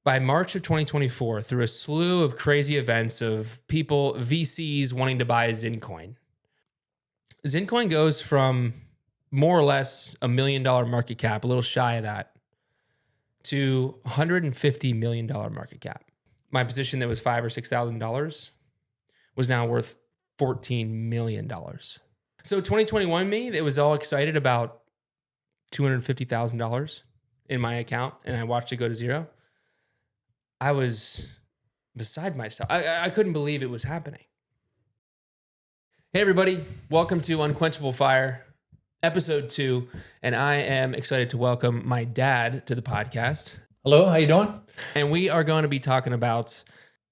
by March of 2024, through a slew of crazy events of people, VCs wanting to buy ZynCoin, ZynCoin goes from more or less $1 million market cap, a little shy of that, to $150 million market cap. My position that was $5,000 or $6,000 was now worth $14 million. So 2021 me, that was all excited about $250,000 in my account, and I watched it go to zero. I was beside myself. I couldn't believe it was happening. Hey everybody, welcome to Unquenchable Fire, episode 2, and I am excited to welcome my dad to the podcast. Hello, how you doing? And we are going to be talking about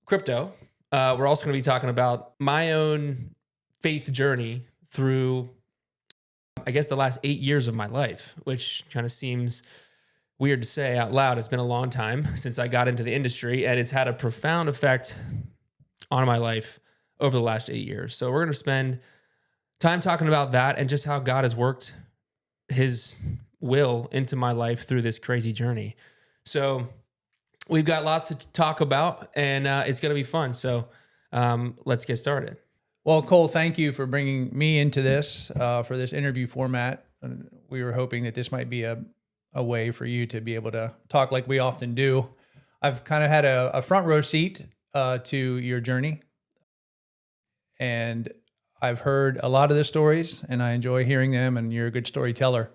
crypto. We're also going to be talking about my own faith journey through, I guess, the last 8 years of my life, which kind of seems weird to say out loud. It's been a long time since I got into the industry, and it's had a profound effect on my life over the last 8 years. So we're going to spend time talking about that and just how God has worked his will into my life through this crazy journey. So we've got lots to talk about, and it's going to be fun. So let's get started. Well, Cole, thank you for bringing me into this for this interview format. And we were hoping that this might be a way for you to be able to talk like we often do. I've kind of had a front row seat to your journey, and I've heard a lot of the stories, and I enjoy hearing them, and you're a good storyteller.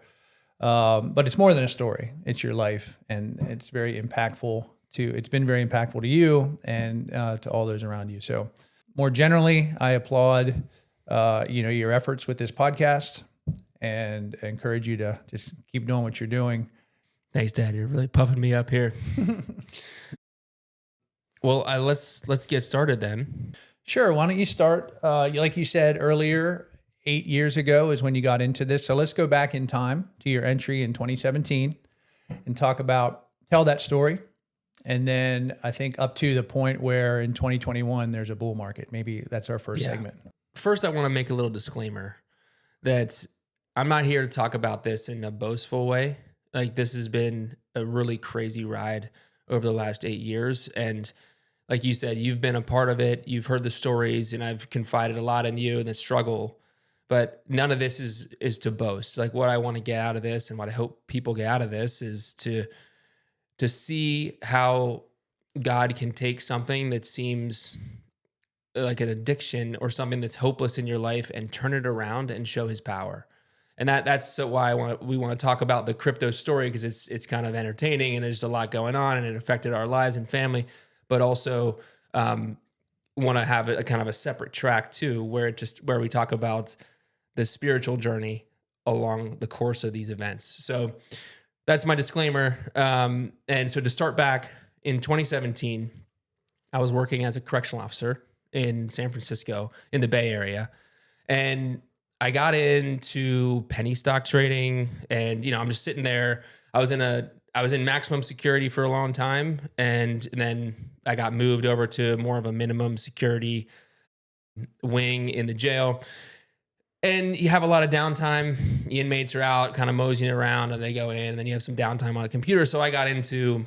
But it's more than a story. It's your life, and it's very impactful it's been very impactful to you and to all those around you. So more generally, I applaud, your efforts with this podcast and encourage you to just keep doing what you're doing. Thanks, Dad. You're really puffing me up here. Well, let's get started then. Sure. Why don't you start? Like you said earlier, 8 years ago is when you got into this. So let's go back in time to your entry in 2017 and tell that story. And then I think up to the point where in 2021, there's a bull market. Maybe that's our first segment. First, I want to make a little disclaimer that I'm not here to talk about this in a boastful way. Like, this has been a really crazy ride over the last 8 years. And like you said, you've been a part of it. You've heard the stories, and I've confided a lot in you and the struggle. But none of this is to boast. Like, what I want to get out of this and what I hope people get out of this is to see how God can take something that seems like an addiction or something that's hopeless in your life and turn it around and show his power. And that's why we want to talk about the crypto story, because it's kind of entertaining and there's a lot going on and it affected our lives and family, but also want to have a kind of a separate track too, where we talk about the spiritual journey along the course of these events. So that's my disclaimer. And so to start back in 2017, I was working as a correctional officer in San Francisco in the Bay Area. And I got into penny stock trading, and, I'm just sitting there. I was in maximum security for a long time. And then I got moved over to more of a minimum security wing in the jail. And you have a lot of downtime. The inmates are out kind of moseying around, and they go in, and then you have some downtime on a computer. So I got into,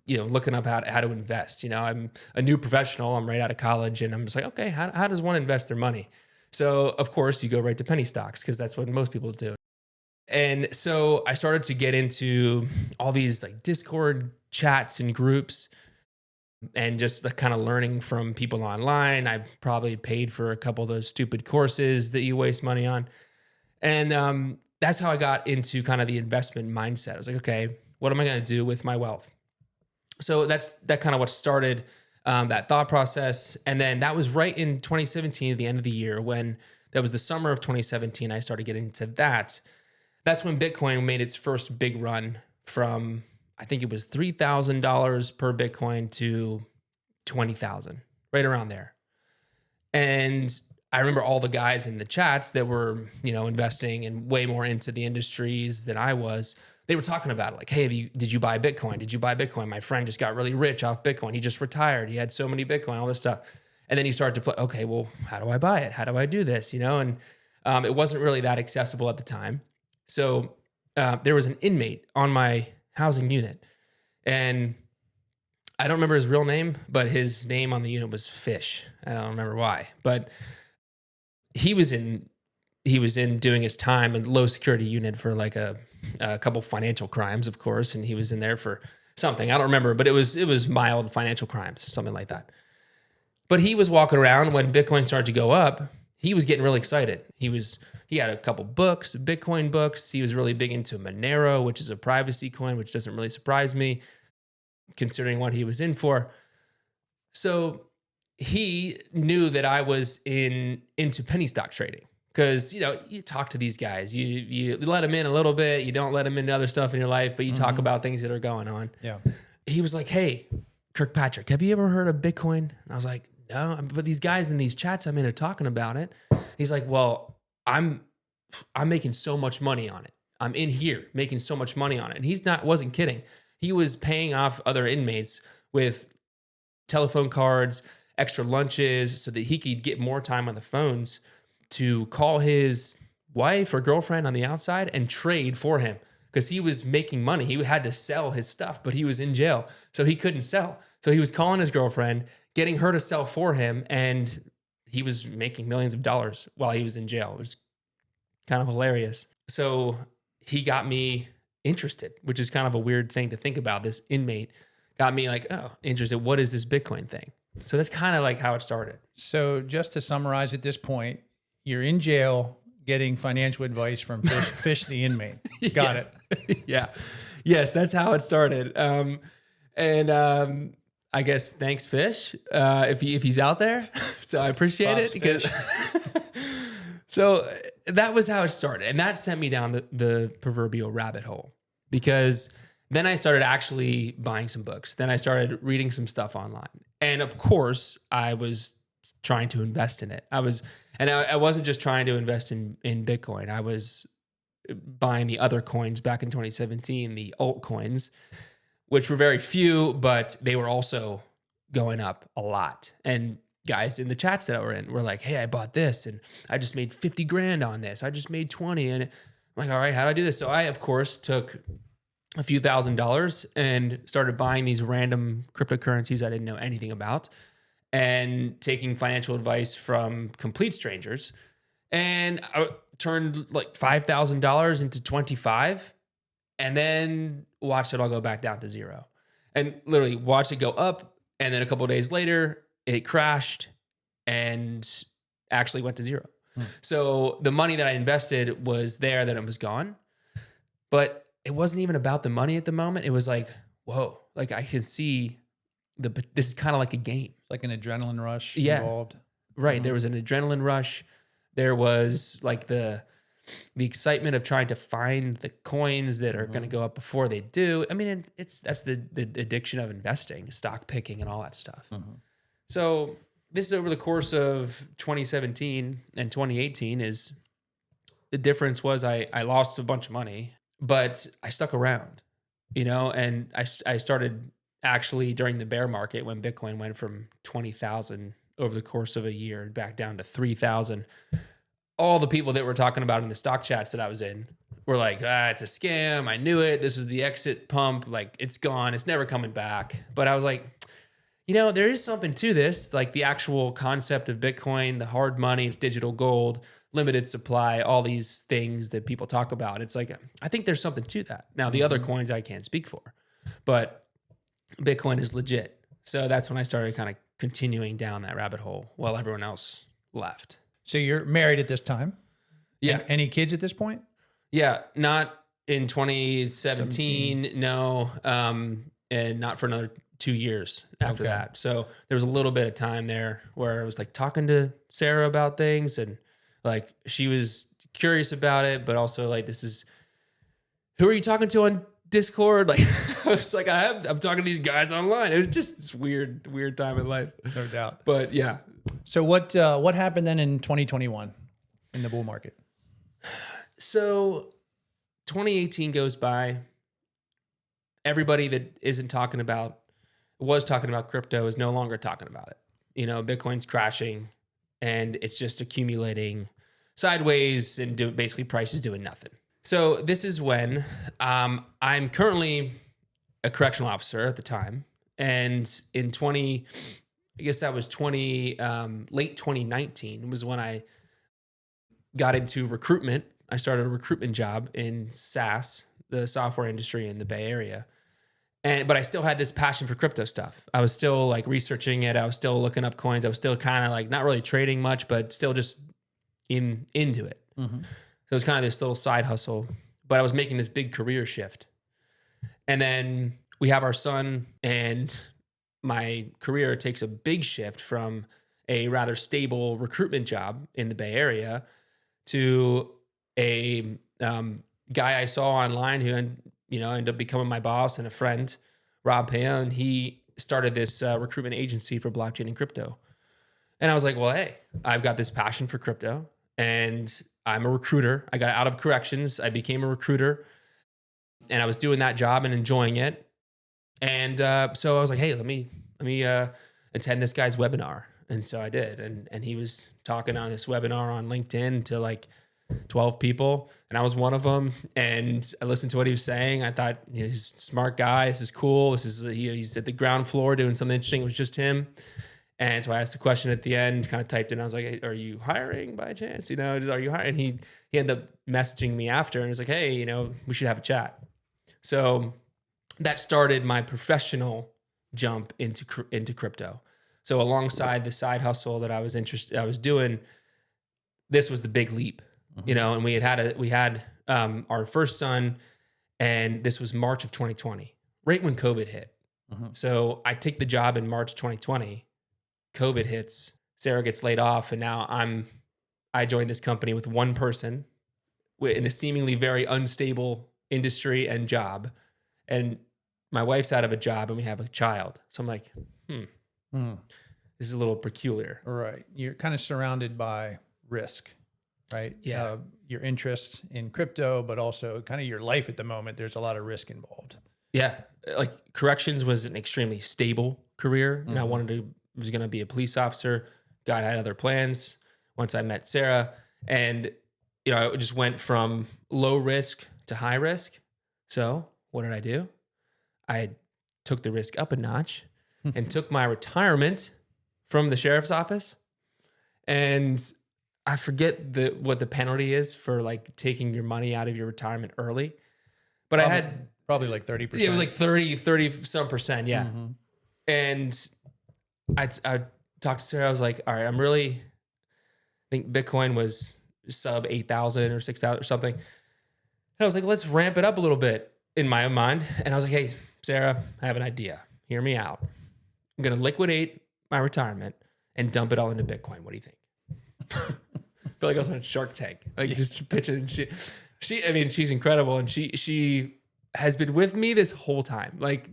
looking up how to invest. I'm a new professional. I'm right out of college, and I'm just like, okay, how does one invest their money? So of course you go right to penny stocks, because that's what most people do. And so I started to get into all these like Discord chats and groups, and just the kind of learning from people online. I probably paid for a couple of those stupid courses that you waste money on. And that's how I got into kind of the investment mindset. I was like, okay, what am I going to do with my wealth? So that kind of what started that thought process. And then that was right in 2017, at the end of the year, when that was the summer of 2017, I started getting into that. That's when Bitcoin made its first big run from, I think it was $3,000 per Bitcoin to $20,000, right around there. And I remember all the guys in the chats that were, investing and way more into the industries than I was. They were talking about it, like, hey, did you buy Bitcoin? Did you buy Bitcoin? My friend just got really rich off Bitcoin. He just retired. He had so many Bitcoin, all this stuff. And then you start to play, okay, well, how do I buy it? How do I do this? And it wasn't really that accessible at the time. So there was an inmate on my housing unit, and I don't remember his real name, but his name on the unit was Fish. I don't remember why, but he was in doing his time in low security unit for like a couple financial crimes, of course, and he was in there for something. I don't remember, but it was mild financial crimes or something like that. But he was walking around when Bitcoin started to go up. He was getting really excited. He had a couple books, Bitcoin books. He was really big into Monero, which is a privacy coin, which doesn't really surprise me considering what he was in for. So he knew that I was into penny stock trading because, you talk to these guys, you let them in a little bit, you don't let them into other stuff in your life, but you talk about things that are going on. Yeah. He was like, "Hey, Kirkpatrick, have you ever heard of Bitcoin?" And I was like, "No, but these guys in these chats I'm in are talking about it." He's like, "Well, I'm making so much money on it. I'm in here making so much money on it." And wasn't kidding. He was paying off other inmates with telephone cards, extra lunches, so that he could get more time on the phones to call his wife or girlfriend on the outside and trade for him because he was making money. He had to sell his stuff, but he was in jail, so he couldn't sell. So he was calling his girlfriend, getting her to sell for him, and he was making millions of dollars while he was in jail. It was kind of hilarious. So he got me interested, which is kind of a weird thing to think about. This inmate got me like, oh, interested. What is this Bitcoin thing? So that's kind of like how it started. So just to summarize at this point, you're in jail getting financial advice from Fish the inmate. Got it. Yeah. Yes, that's how it started. I guess thanks, Fish, if he's out there. So I appreciate it because so that was how it started. And that sent me down the proverbial rabbit hole because then I started actually buying some books. Then I started reading some stuff online. And of course, I was trying to invest in it. I wasn't just trying to invest in Bitcoin. I was buying the other coins back in 2017, the altcoins, which were very few, but they were also going up a lot. And guys in the chats that I were in were like, "Hey, I bought this and I just made 50 grand on this. I just made 20." And I'm like, "All right, how do I do this?" So I, of course, took a few $1,000s and started buying these random cryptocurrencies I didn't know anything about and taking financial advice from complete strangers. And I turned like $5,000 into 25 and then watched it all go back down to zero. And literally watched it go up. And then a couple of days later, it crashed and actually went to zero. So the money that I invested was there, then it was gone. But it wasn't even about the money at the moment. It was like, whoa, like I can see this is kind of like a game. Like an adrenaline rush involved. Right. There was an adrenaline rush. There was like the excitement of trying to find the coins that are going to go up before they do. I mean, that's the addiction of investing, stock picking and all that stuff. So this is over the course of 2017 and 2018 is the difference was I lost a bunch of money, but I stuck around, and I started actually during the bear market when Bitcoin went from 20,000 over the course of a year back down to 3,000. All the people that were talking about in the stock chats that I was in were like, it's a scam. I knew it. This was the exit pump. Like it's gone. It's never coming back. But I was like, there is something to this, like the actual concept of Bitcoin, the hard money, digital gold, limited supply, all these things that people talk about. It's like, I think there's something to that. Now, the other coins I can't speak for, but Bitcoin is legit. So that's when I started kind of continuing down that rabbit hole while everyone else left. So you're married at this time? Yeah. Any kids at this point? Yeah, not in 2017, no, and not for another 2 years after that. So there was a little bit of time there where I was like talking to Sarah about things and like she was curious about it, but also like, who are you talking to on Discord? Like I was like, I'm talking to these guys online. It was just this weird time in life. No doubt. But yeah. So what happened then in 2021 in the bull market? So 2018 goes by. Everybody that was talking about crypto is no longer talking about it. Bitcoin's crashing and it's just accumulating sideways and basically prices doing nothing. So this is when I'm currently a correctional officer at the time. And in I guess that was late 2019 was when I got into recruitment. I started a recruitment job in SaaS, the software industry in the Bay Area. But I still had this passion for crypto stuff. I was still like researching it. I was still looking up coins. I was still kind of like not really trading much, but still just into it. Mm-hmm. So it was kind of this little side hustle, but I was making this big career shift. And then we have our son, and my career takes a big shift from a rather stable recruitment job in the Bay Area to a guy I saw online who ended up becoming my boss and a friend, Rob Payon. He started this recruitment agency for blockchain and crypto. And I was like, well, hey, I've got this passion for crypto and I'm a recruiter. I got out of corrections. I became a recruiter and I was doing that job and enjoying it. And so I was like, hey, let me attend this guy's webinar. And so I did. And he was talking on this webinar on LinkedIn to like 12 people. And I was one of them. And I listened to what he was saying. I thought, he's a smart guy. This is cool. He's at the ground floor doing something interesting. It was just him. And so I asked a question at the end, kind of typed in. I was like, hey, are you hiring by chance? Are you hiring? And he ended up messaging me after and was like, hey, we should have a chat. So that started my professional jump into crypto. So alongside the side hustle that I was doing, this was the big leap, and we had our first son, and this was March of 2020, right when COVID hit. So I take the job in March 2020, COVID hits, Sarah gets laid off, and now I joined this company with one person in a seemingly very unstable industry and job, and my wife's out of a job and we have a child. So I'm like, this is a little peculiar. Right. You're kind of surrounded by risk, right? Yeah. Your interest in crypto, but also kind of your life at the moment. There's a lot of risk involved. Yeah. Like corrections was an extremely stable career. And I was going to be a police officer. God had other plans once I met Sarah. And, it just went from low risk to high risk. So what did I do? I took the risk up a notch and took my retirement from the sheriff's office. And I forget what the penalty is for like taking your money out of your retirement early. But I had probably like 30%. It was like 30 some percent. Yeah. And I talked to Sarah. I was like, all right, I think Bitcoin was sub 8,000 or 6,000 or something. And I was like, let's ramp it up a little bit in my own mind. And I was like, hey, Sarah, I have an idea. Hear me out. I'm going to liquidate my retirement and dump it all into Bitcoin. What do you think? I feel like I was on Shark Tank, like just pitching. She's incredible. And she has been with me this whole time. Like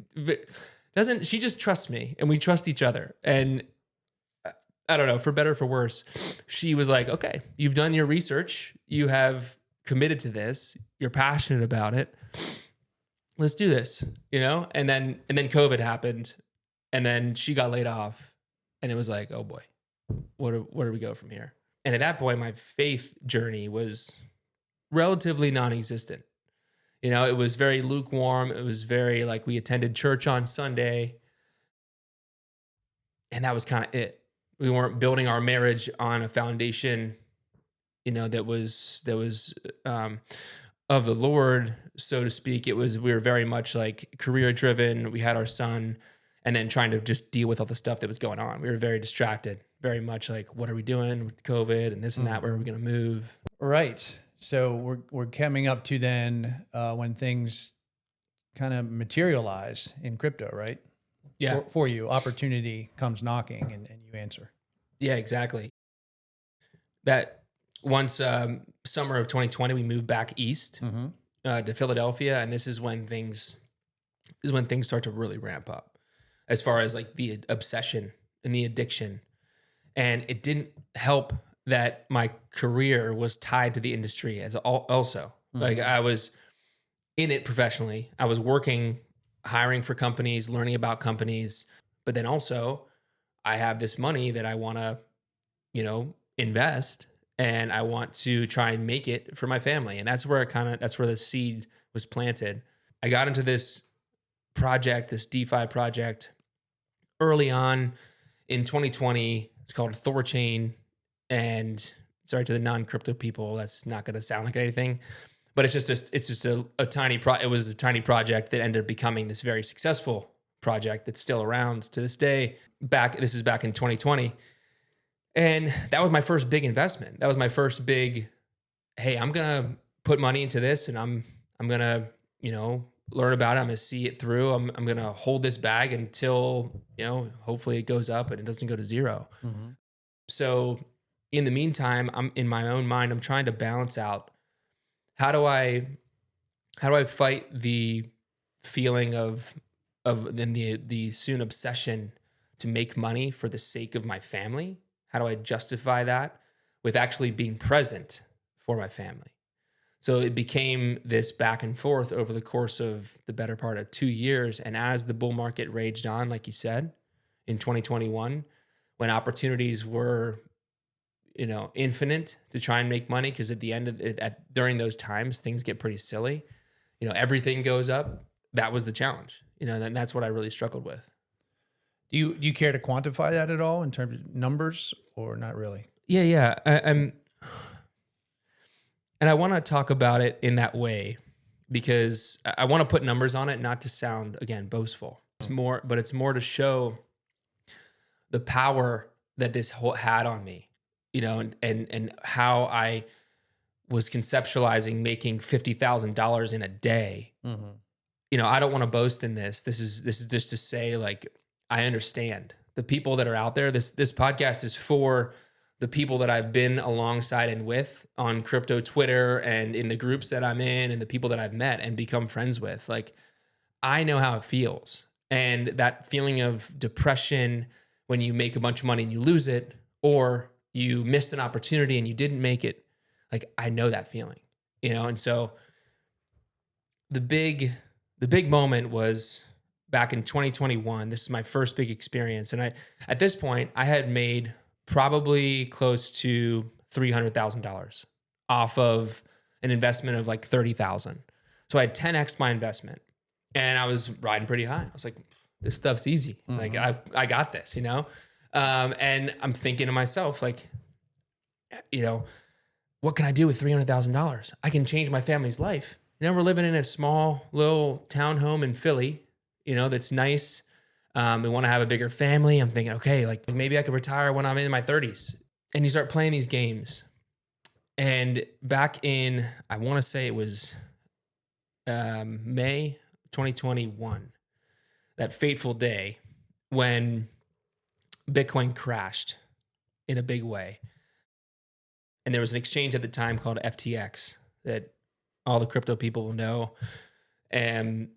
she just trusts me and we trust each other. And I don't know, for better or for worse, she was like, okay, you've done your research. You have committed to this. You're passionate about it. Let's do this, And then COVID happened, and then she got laid off, and it was like, oh boy, where do we go from here? And at that point, my faith journey was relatively non-existent. It was very lukewarm. It was very like we attended church on Sunday, and that was kind of it. We weren't building our marriage on a foundation, that was of the Lord, so to speak. We were very much like career driven. We had our son, and then trying to just deal with all the stuff that was going on. We were very distracted, very much like, what are we doing with COVID and this and that? Where are we going to move? Right. So we're coming up to then when things kind of materialize in crypto, right? Yeah. For you, opportunity comes knocking and you answer. Yeah, exactly. That once summer of 2020, we moved back east to Philadelphia, and this is when things start to really ramp up, as far as like the obsession and the addiction. And it didn't help that my career was tied to the industry as also. Like I was in it professionally. I was working, hiring for companies, learning about companies, but then also I have this money that I want to, invest, and I want to try and make it for my family. And that's where the seed was planted. I got into this project, this DeFi project, early on in 2020. It's called Thorchain. And sorry to the non-crypto people, that's not going to sound like anything, but it's just a tiny it was a tiny project that ended up becoming this very successful project that's still around to this day. This is back in 2020. And that was my first big investment. That was my first big, hey, I'm going to put money into this and I'm going to, learn about it. I'm going to see it through. I'm going to hold this bag until, hopefully it goes up and it doesn't go to zero. Mm-hmm. So in the meantime, I'm in my own mind, I'm trying to balance out how do I fight the feeling of then the soon obsession to make money for the sake of my family? How do I justify that with actually being present for my family? So it became this back and forth over the course of the better part of 2 years. And as the bull market raged on, like you said, in 2021, when opportunities were infinite to try and make money, because at the end of it, during those times, things get pretty silly. Everything goes up. That was the challenge. And that's what I really struggled with. Do you care to quantify that at all in terms of numbers, or not really? Yeah. And I want to talk about it in that way because I want to put numbers on it, not to sound, again, boastful. It's more to show the power that this had on me. And how I was conceptualizing making $50,000 in a day. Mm-hmm. I don't want to boast in this. This is just to say, like, I understand the people that are out there. This podcast is for the people that I've been alongside and with on crypto Twitter and in the groups that I'm in and the people that I've met and become friends with. Like, I know how it feels. And that feeling of depression when you make a bunch of money and you lose it, or you missed an opportunity and you didn't make it. Like, I know that feeling, And so the big moment was back in 2021. This is my first big experience. And at this point, I had made probably close to $300,000 off of an investment of like 30,000. So I had 10x my investment and I was riding pretty high. I was like, this stuff's easy. Mm-hmm. Like I got this, and I'm thinking to myself, like, what can I do with $300,000? I can change my family's life. We're living in a small little townhome in Philly, that's nice. We want to have a bigger family. I'm thinking, okay, like maybe I could retire when I'm in my 30s. And you start playing these games. And back in, I want to say it was May 2021, that fateful day when Bitcoin crashed in a big way. And there was an exchange at the time called FTX that all the crypto people will know, and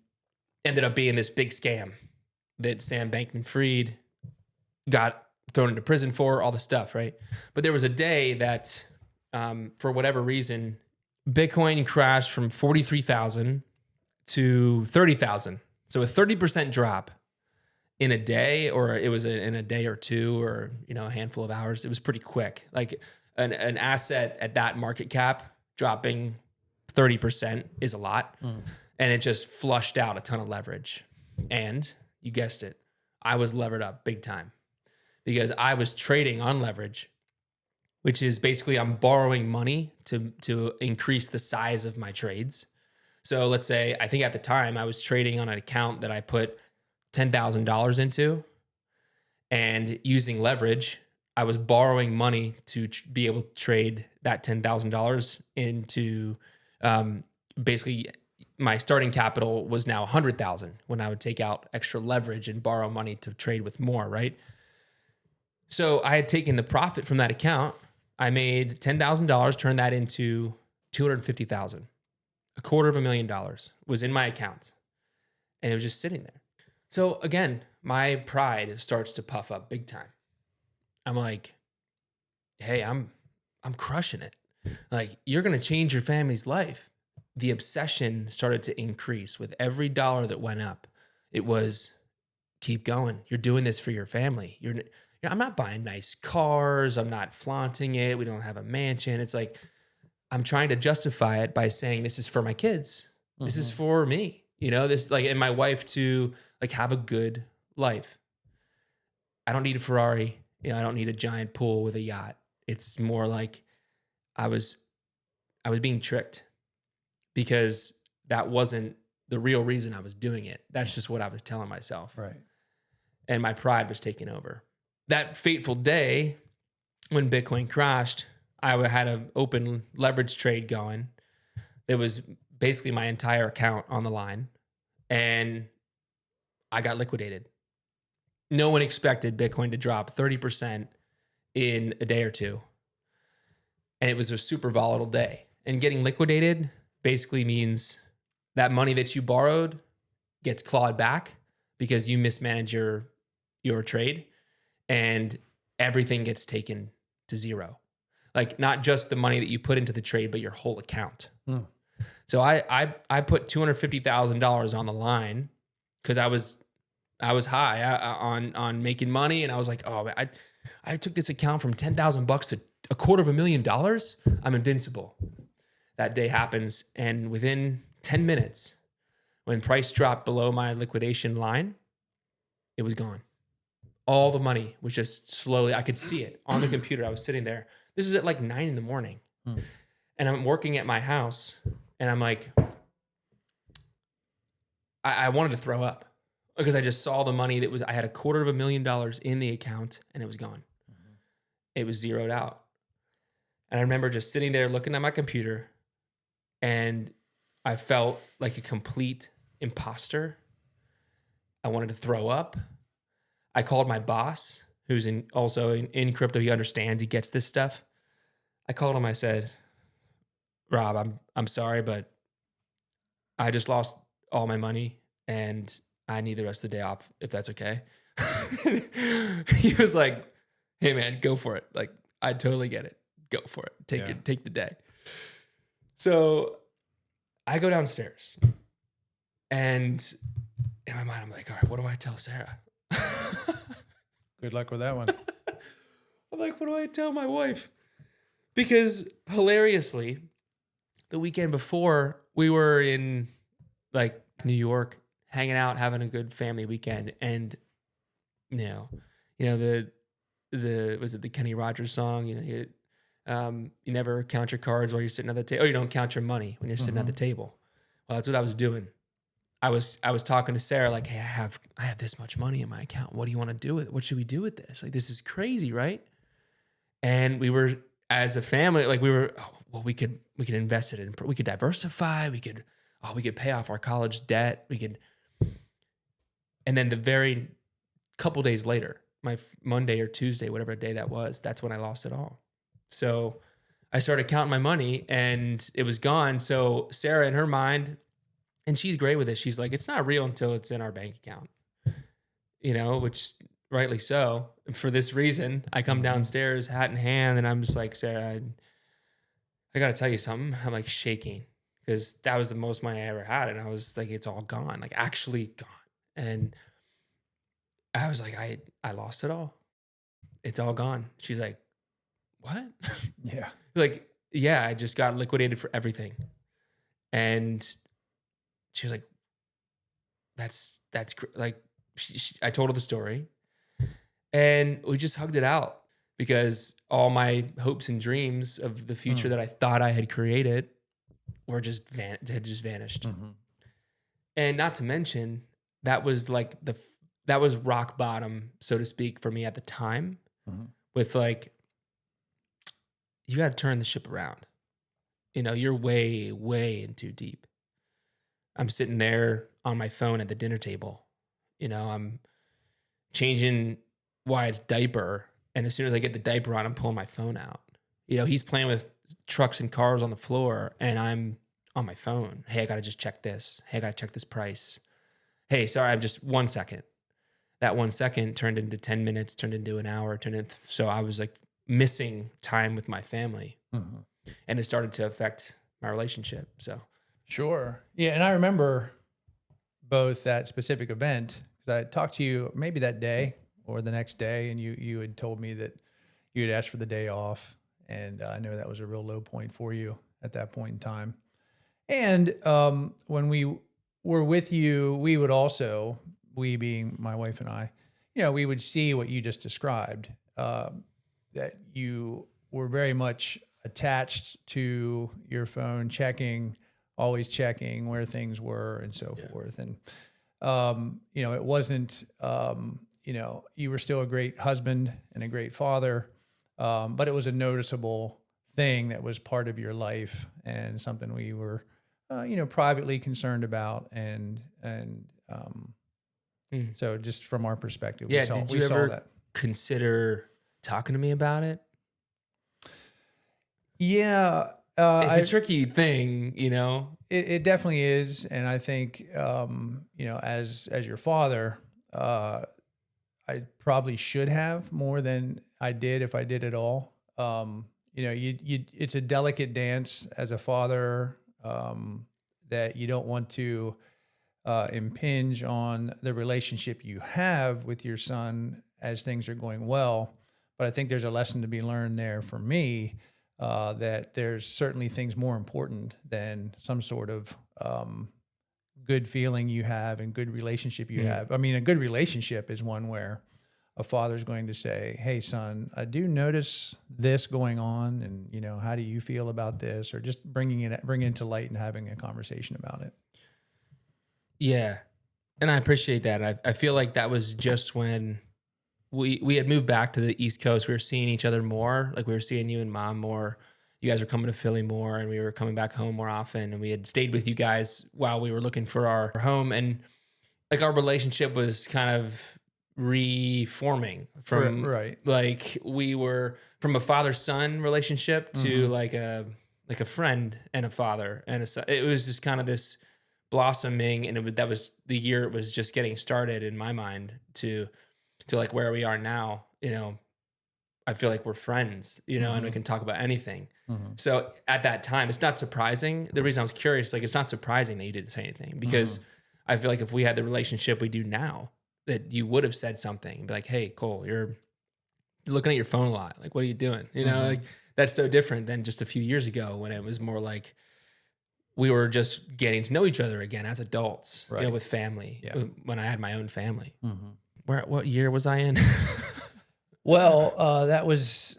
ended up being this big scam that Sam Bankman-Fried got thrown into prison for, all the stuff, right? But there was a day that, for whatever reason, Bitcoin crashed from 43,000 to 30,000. So a 30% drop in a day, or it was in a day or two, or a handful of hours. It was pretty quick. Like an asset at that market cap dropping 30% is a lot. And it just flushed out a ton of leverage. And you guessed it, I was levered up big time because I was trading on leverage, which is basically I'm borrowing money to increase the size of my trades. So let's say, I think at the time I was trading on an account that I put $10,000 into, and using leverage, I was borrowing money to be able to trade that $10,000 into, basically my starting capital was now 100,000 when I would take out extra leverage and borrow money to trade with more, right? So I had taken the profit from that account. I made $10,000, turned that into 250,000. $250,000 was in my account, and it was just sitting there. So again, my pride starts to puff up big time. I'm like, hey, I'm crushing it. Like, you're going to change your family's life. The obsession started to increase with every dollar that went up. It was, keep going. You're doing this for your family. I'm not buying nice cars. I'm not flaunting it. We don't have a mansion. It's like, I'm trying to justify it by saying this is for my kids. This is for me, this, like, and my wife to like have a good life. I don't need a Ferrari. You know, I don't need a giant pool with a yacht. It's more like I was being tricked because that wasn't the real reason I was doing it. That's just what I was telling myself. Right. And my pride was taking over. That fateful day when Bitcoin crashed, I had an open leverage trade going. There was basically my entire account on the line, and I got liquidated. No one expected Bitcoin to drop 30% in a day or two. And it was a super volatile day. And getting liquidated basically means that money that you borrowed gets clawed back because you mismanage your trade, and everything gets taken to zero. Like, not just the money that you put into the trade, but your whole account. So I put $250,000 on the line because I was high on making money, and I was like, oh man, I took this account from $10,000 to $250,000. I'm invincible. That day happens, and within 10 minutes, when price dropped below my liquidation line, it was gone. All the money was just slowly, I could see it on the computer. I was sitting there. This was at like 9 a.m. And I'm working at my house, and I'm like, I wanted to throw up because I just saw the money I had $250,000 in the account, and it was gone. It was zeroed out. And I remember just sitting there looking at my computer, and I felt like a complete imposter. I wanted to throw up. I called my boss, who's also in crypto. He understands. He gets this stuff. I called him. I said, Rob, I'm sorry, but I just lost all my money, and I need the rest of the day off, if that's okay. He was like, hey man, go for it. Like, I totally get it. Go for it. Take the day. So I go downstairs, and in my mind, I'm like, all right, what do I tell Sarah? Good luck with that one. I'm like, what do I tell my wife? Because hilariously, the weekend before, we were in like New York, hanging out, having a good family weekend, and the was it the Kenny Rogers song? You never count your cards while you're sitting at the table. Or you don't count your money when you're sitting at the table. Well, that's what I was doing. I was talking to Sarah like, hey, I have this much money in my account. What do you want to do with it? What should we do with this? Like, this is crazy, right? And we were, as a family, like we could invest it in, we could diversify. We could pay off our college debt. And then the very couple days later, my Monday or Tuesday, whatever day that was, that's when I lost it all. So I started counting my money, and it was gone. So Sarah, in her mind, and she's great with it, she's like, it's not real until it's in our bank account, which rightly so. For this reason, I come downstairs, hat in hand, and I'm just like, Sarah, I got to tell you something. I'm like shaking because that was the most money I ever had. And I was like, it's all gone, like actually gone. And I was like, I lost it all. It's all gone. She's like, what? Yeah. Like, yeah, I just got liquidated for everything. And she was like, that's like, I told her the story, and we just hugged it out because all my hopes and dreams of the future that I thought I had created were had just vanished. And not to mention, that was like that was rock bottom, so to speak, for me at the time, with like, you got to turn the ship around. You're way, way in too deep. I'm sitting there on my phone at the dinner table. I'm changing Wyatt's diaper, and as soon as I get the diaper on, I'm pulling my phone out. He's playing with trucks and cars on the floor, and I'm on my phone. Hey, I got to just check this. Hey, I got to check this price. Hey, sorry, I'm just 1 second. That 1 second turned into 10 minutes, turned into an hour, so I was like missing time with my family. And it started to affect my relationship. So sure. Yeah. And I remember both that specific event, because I talked to you maybe that day or the next day, and you had told me that you had asked for the day off. And I know that was a real low point for you at that point in time. And when we were with you, we would also, we being my wife and I, we would see what you just described, that you were very much attached to your phone, always checking where things were and so forth. And, it wasn't, you were still a great husband and a great father, but it was a noticeable thing that was part of your life and something we were, privately concerned about. So just from our perspective, Yeah. Did you ever consider talking to me about it? Yeah. It's a tricky thing, It definitely is. And I think, as your father, I probably should have more than I did, if I did at all. It's a delicate dance as a father, that you don't want to impinge on the relationship you have with your son as things are going well. But I think there's a lesson to be learned there for me, that there's certainly things more important than some sort of good feeling you have and good relationship you have. I mean, a good relationship is one where a father's going to say, "Hey, son, I do notice this going on, and how do you feel about this?" Or just bringing it to light and having a conversation about it. Yeah. And I appreciate that. I feel like that was just when we had moved back to the East Coast. We were seeing each other more. Like we were seeing you and Mom more. You guys were coming to Philly more, and we were coming back home more often. And we had stayed with you guys while we were looking for our home. And like our relationship was kind of reforming from right. Like we were from a father-son relationship to like a friend and a father and a son. It was just kind of this blossoming, and that was the year it was just getting started in my mind to like where we are now. I feel like we're friends, and we can talk about anything. So at that time, it's not surprising. The reason I was curious, like, it's not surprising that you didn't say anything, because I feel like if we had the relationship we do now, that you would have said something, be like, "Hey, Cole, you're looking at your phone a lot. Like, what are you doing?" Like that's so different than just a few years ago when it was more like we were just getting to know each other again as adults, right. With family. Yeah. When I had my own family. What year was I in? Well, that was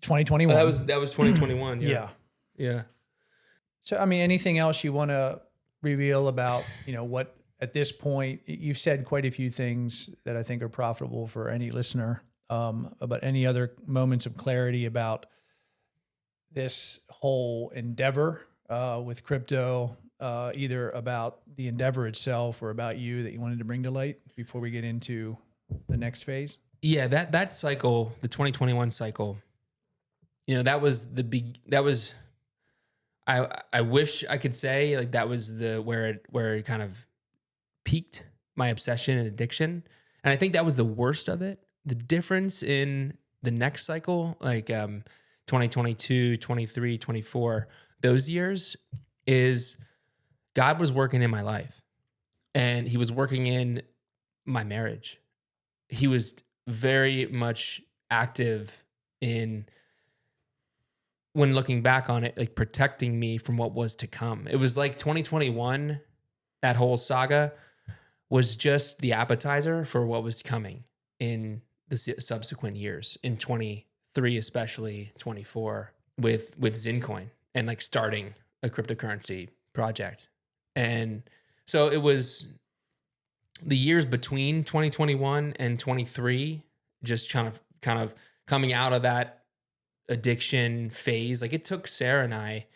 2021. That was 2021. Yeah. Yeah. So, I mean, anything else you want to reveal about, what at this point, you've said quite a few things that I think are profitable for any listener, about any other moments of clarity about this whole endeavor with crypto, either about the endeavor itself or about you that you wanted to bring to light before we get into the next phase? Yeah, that cycle, the 2021 cycle, that was I wish I could say like that was where it kind of peaked my obsession and addiction. And I think that was the worst of it. The difference in the next cycle, like 2022, 23, 24, those years, is God was working in my life, and he was working in my marriage. He was very much active in, when looking back on it, like protecting me from what was to come. It was like 2021, that whole saga was just the appetizer for what was coming in the subsequent years, in 23, especially 24, with ZynCoin and like starting a cryptocurrency project. And so it was the years between 2021 and 23, just kind of coming out of that addiction phase. Like it took Sarah and I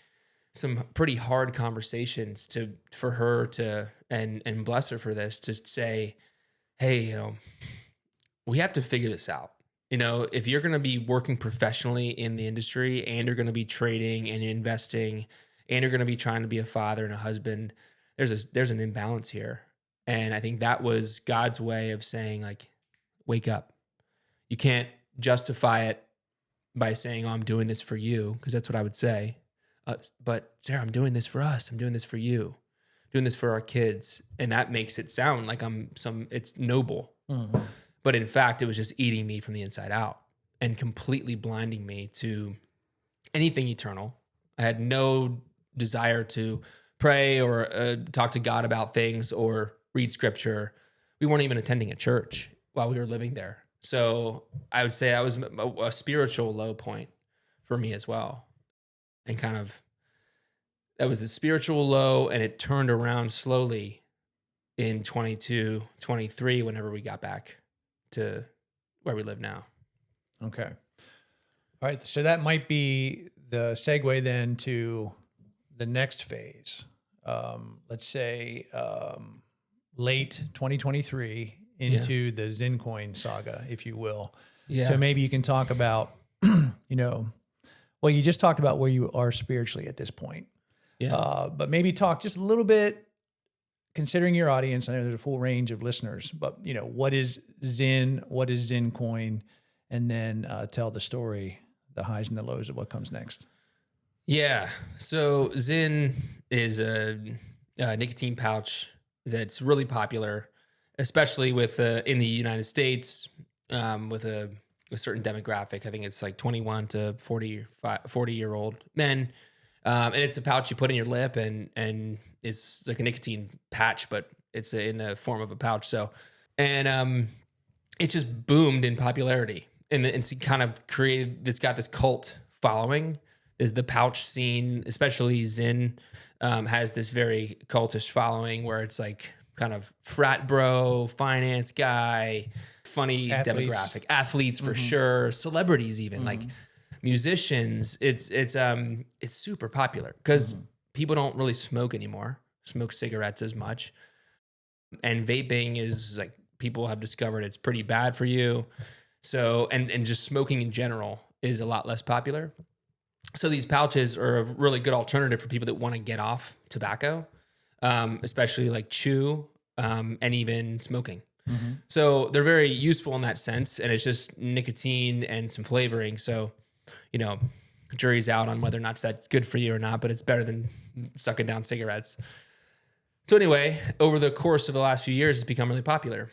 some pretty hard conversations for her to, and bless her for this, to say, "Hey, we have to figure this out. If you're going to be working professionally in the industry, and you're going to be trading and investing, and you're going to be trying to be a father and a husband, there's an imbalance here." And I think that was God's way of saying, like, wake up. You can't justify it by saying, "Oh, I'm doing this for you," because that's what I would say. But Sarah, I'm doing this for us. I'm doing this for you. I'm doing this for our kids. And that makes it sound like it's noble. But in fact, it was just eating me from the inside out and completely blinding me to anything eternal. I had no desire to pray or talk to God about things or read scripture. We weren't even attending a church. while we were living there. So I would say I was a spiritual low point for me as well. And kind of, that was the spiritual low, and it turned around slowly in 22, 23, whenever we got back to where we live now. Okay. All right. So that might be the segue then to the next phase. Let's say late 2023 into the ZynCoin saga, if you will. Yeah. So maybe you can talk about, well, you just talked about where you are spiritually at this point. Yeah. But maybe talk just a little bit, considering your audience. I know there's a full range of listeners, but what is Zyn? What is ZynCoin? And then tell the story, the highs and the lows of what comes next. Yeah. So Zyn is a nicotine pouch that's really popular, especially with in the United States, with a certain demographic. I think it's like 21 to 40-year-old men. And it's a pouch you put in your lip, and it's like a nicotine patch, but it's in the form of a pouch. So, and it just boomed in popularity, and it's kind of created. It's got this cult following. Is the pouch scene, especially Zyn, has this very cultish following where it's like kind of frat bro, finance guy, funny demographic, athletes for sure, celebrities even like musicians. It's super popular because people don't really smoke anymore, smoke cigarettes as much, and vaping is like people have discovered it's pretty bad for you. So and just smoking in general is a lot less popular. So these pouches are a really good alternative for people that want to get off tobacco, especially like chew and even smoking. So they're very useful in that sense, and it's just nicotine and some flavoring. So, jury's out on whether or not that's good for you or not, but it's better than sucking down cigarettes. So anyway, over the course of the last few years, it's become really popular,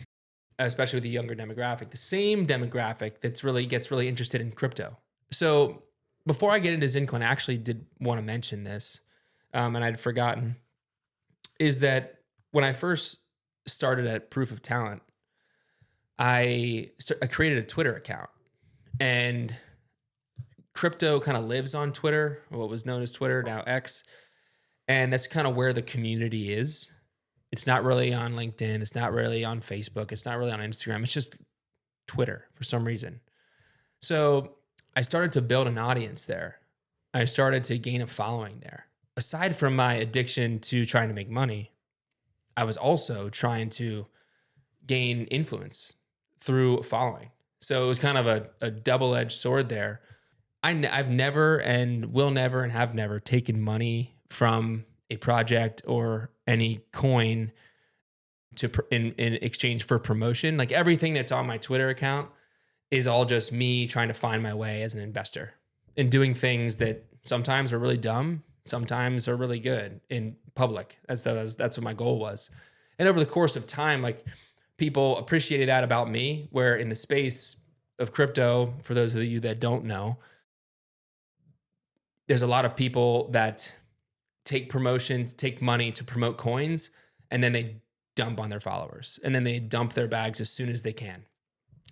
especially with the younger demographic, the same demographic that's gets really interested in crypto. So before I get into ZynCoin, I actually did want to mention this, and I'd forgotten, is that when I first started at Proof of Talent, I created a Twitter account, and crypto kind of lives on Twitter, or what was known as Twitter, now X, and that's kind of where the community is. It's not really on LinkedIn. It's not really on Facebook. It's not really on Instagram. It's just Twitter for some reason. So I started to build an audience there. I started to gain a following there. Aside from my addiction to trying to make money, I was also trying to gain influence through following. So it was kind of a double-edged sword there. I've never and will never and have never taken money from a project or any coin in exchange for promotion. Like everything that's on my Twitter account is all just me trying to find my way as an investor and doing things that sometimes are really dumb, sometimes are really good in public. That's what my goal was. And over the course of time, like people appreciated that about me, where in the space of crypto, for those of you that don't know, there's a lot of people that take promotions, take money to promote coins, and then they dump on their followers, and then they dump their bags as soon as they can.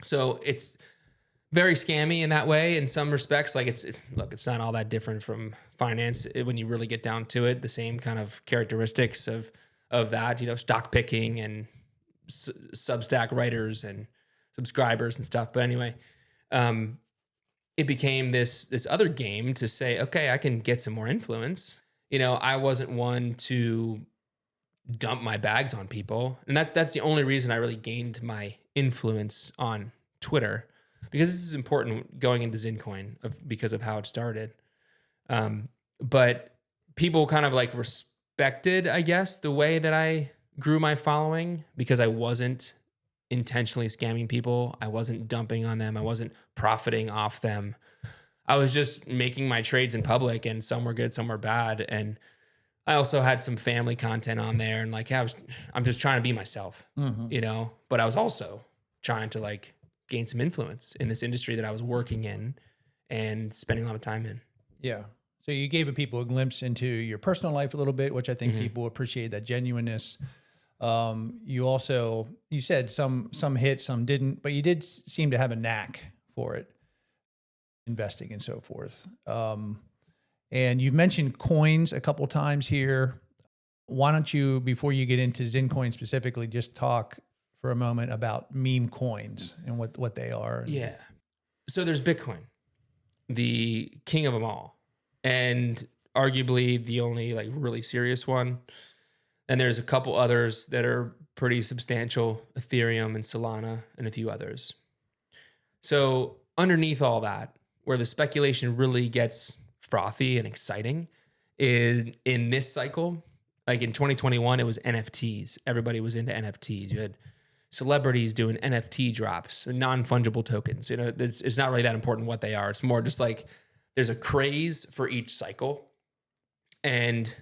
So it's very scammy in that way in some respects. Like it's not all that different from finance when you really get down to it. The same kind of characteristics of that, stock picking and Substack writers and subscribers and stuff. But anyway, it became this other game to say, okay, I can get some more influence. I wasn't one to dump my bags on people. And that's the only reason I really gained my influence on Twitter, because this is important going into ZynCoin because of how it started. But people kind of like respected, I guess, the way that I grew my following, because I wasn't intentionally scamming people. I wasn't dumping on them. I wasn't profiting off them. I was just making my trades in public, and some were good, some were bad. And I also had some family content on there, and like I'm just trying to be myself, but I was also trying to like gain some influence in this industry that I was working in and spending a lot of time in. Yeah. So you gave people a glimpse into your personal life a little bit, which I think people appreciate, that genuineness. You said some hit, some didn't, but you did seem to have a knack for it, investing and so forth. And you've mentioned coins a couple times here. Why don't you, before you get into ZynCoin specifically, just talk for a moment about meme coins and what they are? Yeah. So there's Bitcoin, the king of them all, and arguably the only like really serious one. And there's a couple others that are pretty substantial, Ethereum and Solana and a few others. So underneath all that, where the speculation really gets frothy and exciting is in this cycle. Like in 2021, it was NFTs. Everybody was into NFTs. You had celebrities doing NFT drops, non-fungible tokens. It's not really that important what they are. It's more just like there's a craze for each cycle. And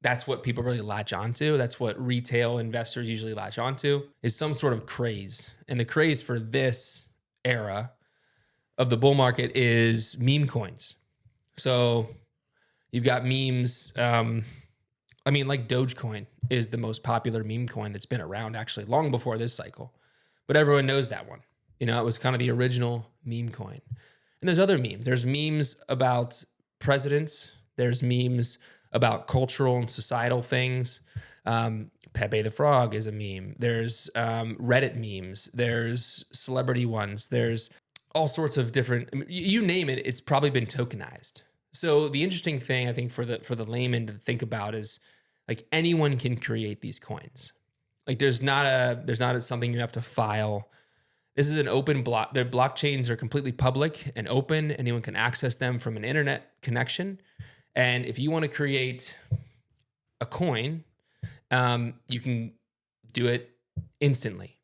that's what people really latch onto. That's what retail investors usually latch onto, is some sort of craze. And the craze for this era of the bull market is meme coins. So you've got memes. Like Dogecoin is the most popular meme coin that's been around actually long before this cycle. But everyone knows that one. It was kind of the original meme coin. And there's other memes. There's memes about presidents. There's memes about cultural and societal things. Pepe the Frog is a meme. There's Reddit memes. There's celebrity ones. There's all sorts of different, you name it, it's probably been tokenized. So the interesting thing I think for the layman to think about is like anyone can create these coins. Like there's not something you have to file. This is an open block. Their blockchains are completely public and open. Anyone can access them from an internet connection. And if you want to create a coin, you can do it instantly.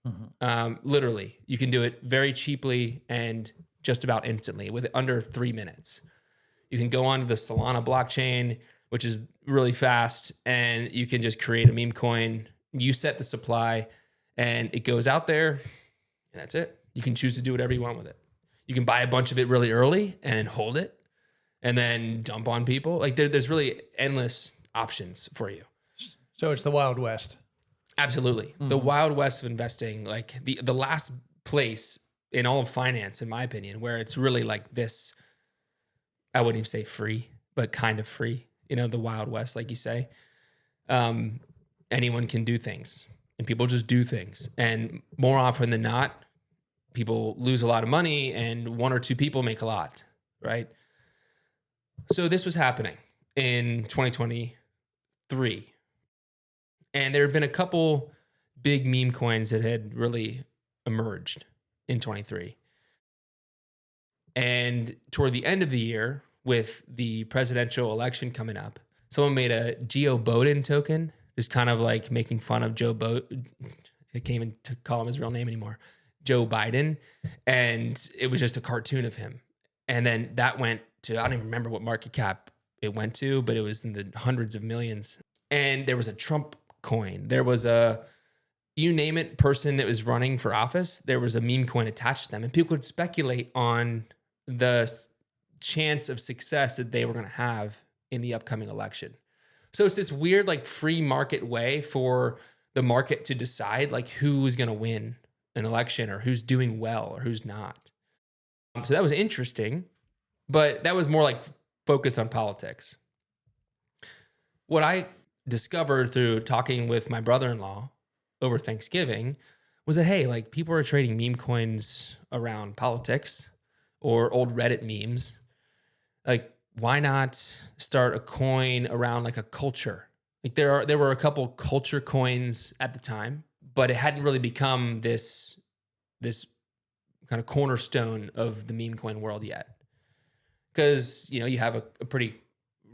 Literally, you can do it very cheaply and just about instantly with under 3 minutes. You can go onto the Solana blockchain, which is really fast, and you can just create a meme coin. You set the supply, and it goes out there, and that's it. You can choose to do whatever you want with it. You can buy a bunch of it really early and hold it, and then dump on people. Like there's really endless options for you. So it's the Wild West. Absolutely. The Wild West of investing, like the last place in all of finance, in my opinion, where it's really like this, I wouldn't even say free, but kind of free, the Wild West, like you say. Anyone can do things and people just do things. And more often than not, people lose a lot of money and one or two people make a lot, right? So this was happening in 2023. And there have been a couple big meme coins that had really emerged in 23. And toward the end of the year, with the presidential election coming up, someone made a Joe Biden token, just kind of like making fun of Joe Biden. I can't even call him his real name anymore, Joe Biden. And it was just a cartoon of him. And then that went to, I don't even remember what market cap it went to, but it was in the hundreds of millions. And there was a Trump coin. There was you name it, person that was running for office, there was a meme coin attached to them. And people could speculate on the chance of success that they were going to have in the upcoming election. So it's this weird, like free market way for the market to decide like who's going to win an election or who's doing well or who's not. So that was interesting, but that was more like focused on politics. What I discovered through talking with my brother-in-law over Thanksgiving was that, hey, like people are trading meme coins around politics or old Reddit memes. Like, why not start a coin around like a culture? Like there were a couple culture coins at the time, but it hadn't really become this kind of cornerstone of the meme coin world yet. Because, you have a pretty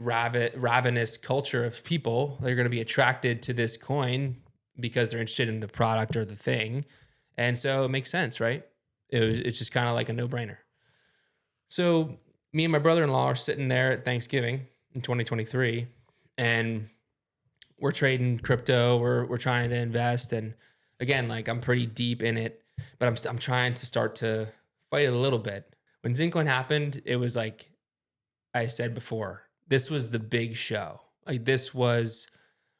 ravenous culture of people. They're going to be attracted to this coin because they're interested in the product or the thing. And so it makes sense, right? It's just kind of like a no-brainer. So me and my brother-in-law are sitting there at Thanksgiving in 2023, and we're trading crypto. We're trying to invest. And again, like I'm pretty deep in it, but I'm trying to start to fight it a little bit. When ZynCoin happened, it was like I said before, this was the big show. Like this was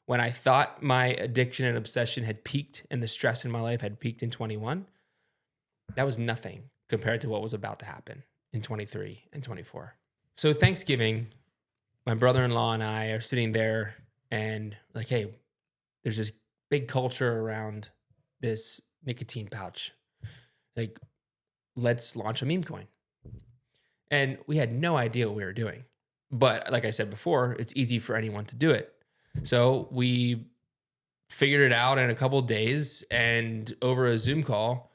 when I thought my addiction and obsession had peaked and the stress in my life had peaked in 21, that was nothing compared to what was about to happen in 23 and 24. So Thanksgiving, my brother-in-law and I are sitting there and like, hey, there's this big culture around this nicotine pouch. Like, let's launch a meme coin. And we had no idea what we were doing. But like I said before, it's easy for anyone to do it. So we figured it out in a couple of days, and over a Zoom call,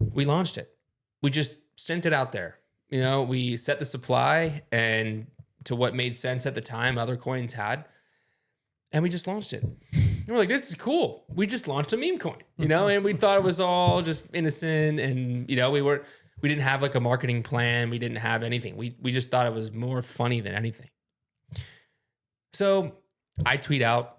we launched it. We just sent it out there. We set the supply and to what made sense at the time other coins had, and we just launched it. And we're like, this is cool. We just launched a meme coin, and we thought it was all just innocent, and we didn't have like a marketing plan. We didn't have anything. We just thought it was more funny than anything. So I tweet out,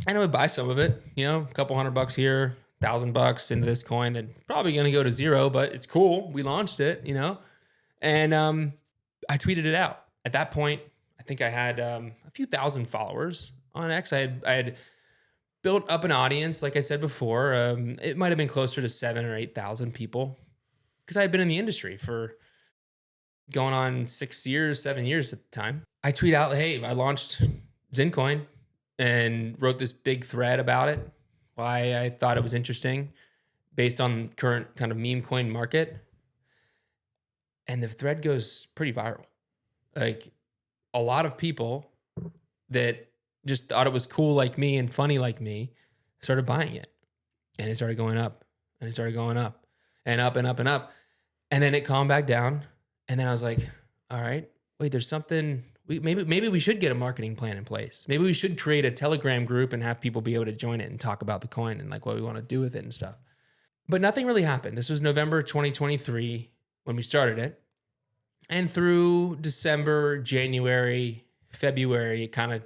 and I would buy some of it, a couple $100 here, $1,000 into this coin that probably going to go to zero, but it's cool. We launched it, and I tweeted it out. At that point, I think I had a few thousand followers on X. I had built up an audience, like I said before. It might have been closer to 7,000 or 8,000 people because I had been in the industry for going on 7 years at the time. I tweet out, hey, I launched ZynCoin, and wrote this big thread about it, why I thought it was interesting based on current kind of meme coin market. And the thread goes pretty viral. Like, a lot of people that just thought it was cool like me and funny like me started buying it. And it started going up, and it started going up and up and up and up. And then it calmed back down. And then I was like, all right, wait, there's something. Maybe we should get a marketing plan in place. Maybe we should create a Telegram group and have people be able to join it and talk about the coin and like what we want to do with it and stuff. But nothing really happened. This was November 2023 when we started it. And through December, January, February, it kind of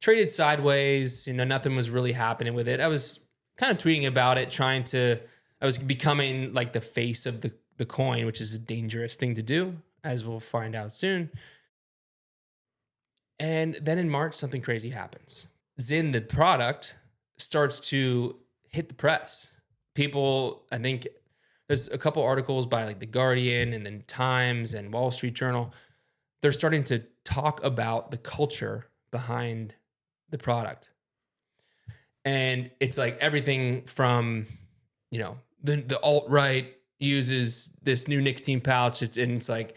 traded sideways. Nothing was really happening with it. I was kind of tweeting about it, I was becoming like the face of the coin, which is a dangerous thing to do, as we'll find out soon. And then in March, something crazy happens. Zyn, the product, starts to hit the press. People, I think there's a couple articles by like The Guardian and then Times and Wall Street Journal. They're starting to talk about the culture behind the product. And it's like everything from, the alt-right uses this new nicotine pouch. It's like,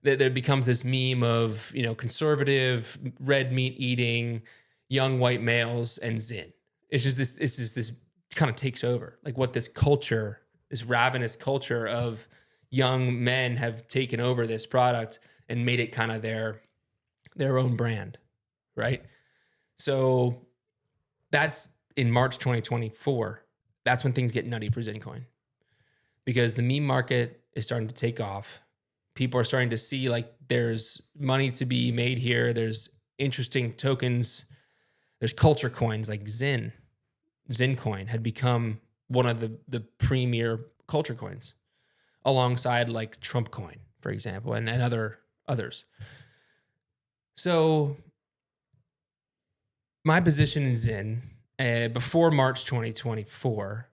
there becomes this meme of, conservative, red meat eating, young white males and Zyn. It's just this kind of takes over. Like what this culture, this ravenous culture of young men have taken over this product and made it kind of their own brand, right? So that's in March 2024. That's when things get nutty for ZynCoin, because the meme market is starting to take off. People are starting to see like there's money to be made here. There's interesting tokens. There's culture coins like ZynCoin had become one of the premier culture coins alongside like Trump coin, for example, and others. So my position in Zyn before March 2024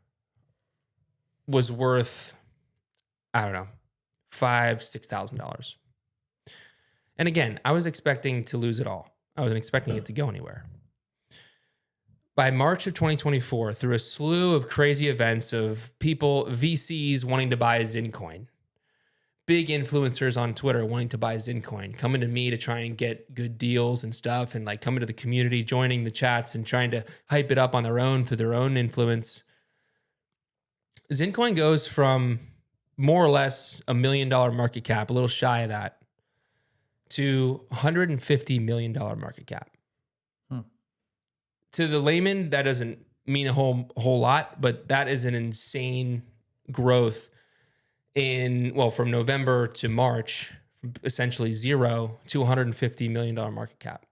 was worth, I don't know, $5,000-$6,000. And again, I was expecting to lose it all. I wasn't expecting it to go anywhere. By March of 2024, through a slew of crazy events of people, VCs wanting to buy ZynCoin, big influencers on Twitter wanting to buy ZynCoin, coming to me to try and get good deals and stuff, and like coming to the community, joining the chats and trying to hype it up on their own through their own influence. ZynCoin goes from more or less $1 million market cap, a little shy of that, to $150 million market cap. To the layman, that doesn't mean a whole lot, but that is an insane growth from November to March, essentially zero to $150 million market cap.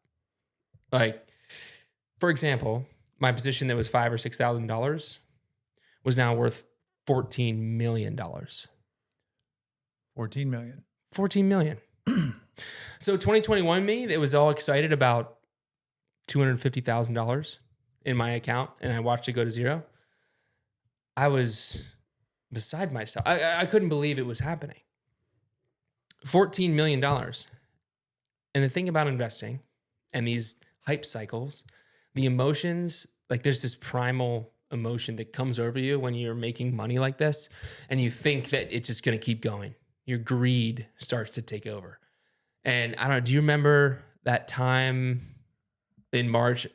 Like, for example, my position that was $5,000 or $6,000 was now worth $14 million. 14 million. 14 million. So 2021 me, it was all excited about $250,000. in my account and I watched it go to zero, I was beside myself. I couldn't believe it was happening. $14 million. And the thing about investing and these hype cycles, the emotions, like there's this primal emotion that comes over you when you're making money like this and you think that it's just going to keep going. Your greed starts to take over. And I don't know, do you remember that time in March?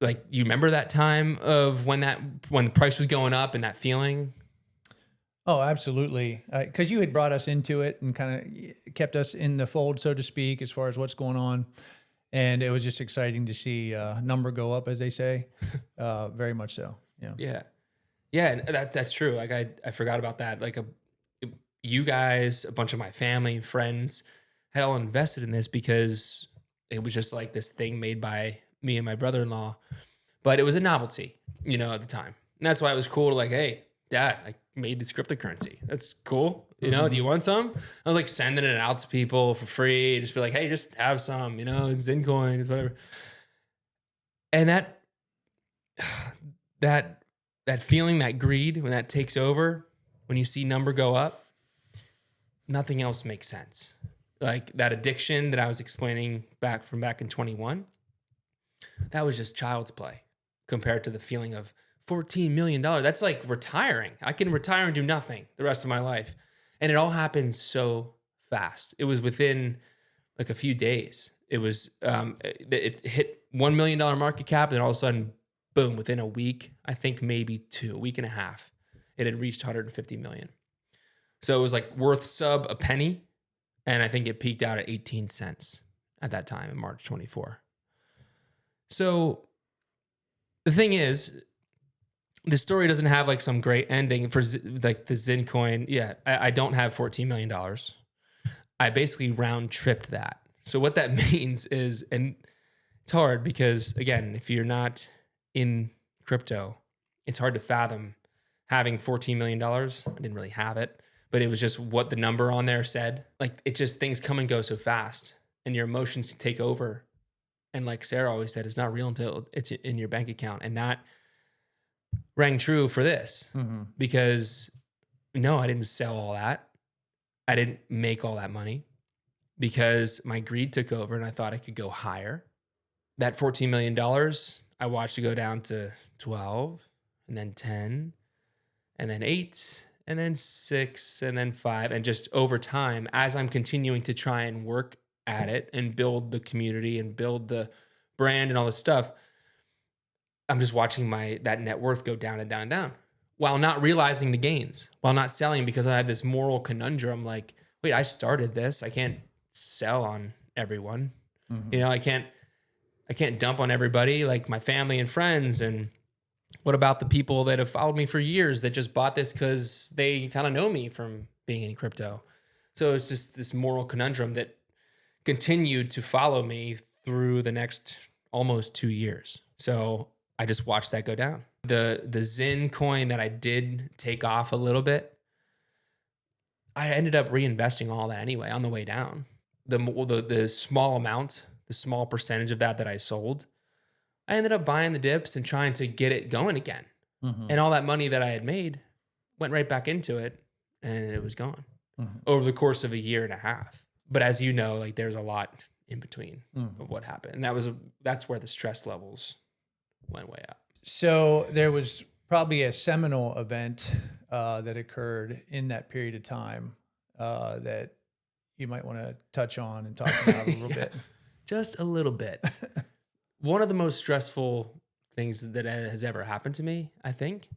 Like, you remember that time of when the price was going up and that feeling? Oh, absolutely. Because you had brought us into it and kind of kept us in the fold, so to speak, as far as what's going on. And it was just exciting to see number go up, as they say. Very much so. Yeah. Yeah. And that's true. Like I forgot about that. Like you guys, a bunch of my family, friends had all invested in this because it was just like this thing made by me and my brother-in-law, but it was a novelty, at the time. And that's why it was cool to like, hey, Dad, I made this cryptocurrency. That's cool. Do you want some? I was like sending it out to people for free. Just be like, hey, just have some, it's ZynCoin, it's whatever. And that feeling, that greed, when that takes over, when you see number go up, nothing else makes sense. Like that addiction that I was explaining back in 21, that was just child's play compared to the feeling of $14 million. That's like retiring. I can retire and do nothing the rest of my life. And it all happened so fast. It was within like a few days. It was, it hit $1 million market cap. And then all of a sudden, boom, within a week, I think maybe a week and a half, it had reached 150 million. So it was like worth sub a penny. And I think it peaked out at 18 cents at that time in March 24. So the thing is, the story doesn't have like some great ending for like the ZynCoin. Yeah, I don't have $14 million. I basically round tripped that. So what that means is, and it's hard because again, if you're not in crypto, it's hard to fathom having $14 million. I didn't really have it, but it was just what the number on there said. Like it just, things come and go so fast and your emotions take over. And like Sarah always said, it's not real until it's in your bank account. And that rang true for this because no, I didn't sell all that. I didn't make all that money because my greed took over and I thought I could go higher. That $14 million, I watched it go down to 12 and then 10 and then 8 and then 6 and then 5. And just over time, as I'm continuing to try and work at it and build the community and build the brand and all this stuff, I'm just watching that net worth go down and down and down while not realizing the gains, while not selling, because I had this moral conundrum. Like, wait, I started this. I can't sell on everyone. I can't dump on everybody, like my family and friends. And what about the people that have followed me for years that just bought this because they kind of know me from being in crypto? So it's just this moral conundrum that continued to follow me through the next almost 2 years. So I just watched that go down. The ZynCoin that I did take off a little bit, I ended up reinvesting all that anyway on the way down. The small amount, the small percentage of that I sold, I ended up buying the dips and trying to get it going again. And all that money that I had made went right back into it and it was gone over the course of a year and a half. But as you know, like there's a lot in between of what happened. And that's where the stress levels went way up. So there was probably a seminal event that occurred in that period of time that you might want to touch on and talk about a little bit. Just a little bit. One of the most stressful things that has ever happened to me, I think.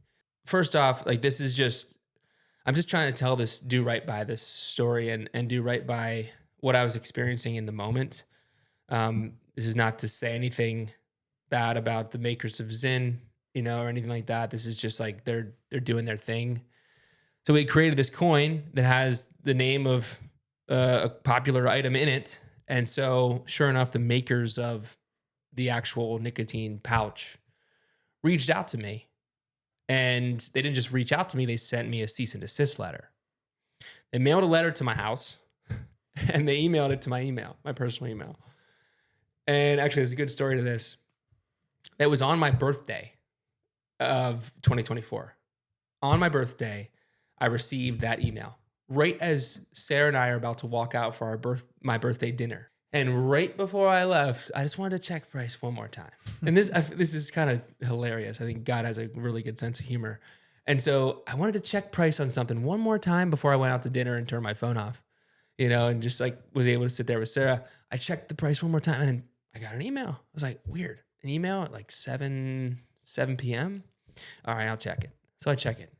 First off, like I'm just trying to do right by this story and do right by what I was experiencing in the moment. This is not to say anything bad about the makers of Zyn, or anything like that. This is just like they're doing their thing. So we created this coin that has the name of a popular item in it. And so sure enough, the makers of the actual nicotine pouch reached out to me. And they didn't just reach out to me, they sent me a cease and desist letter. They mailed a letter to my house and they emailed it to my email, my personal email. And actually, there's a good story to this. That was on my birthday of 2024. On my birthday, I received that email right as Sarah and I are about to walk out for my birthday dinner. And right before I left, I just wanted to check price one more time. And this is kind of hilarious. I think God has a really good sense of humor. And so I wanted to check price on something one more time before I went out to dinner and turned my phone off, and just like was able to sit there with Sarah. I checked the price one more time and I got an email. I was like, weird. An email at like 7 p.m. All right, I'll check it. So I check it.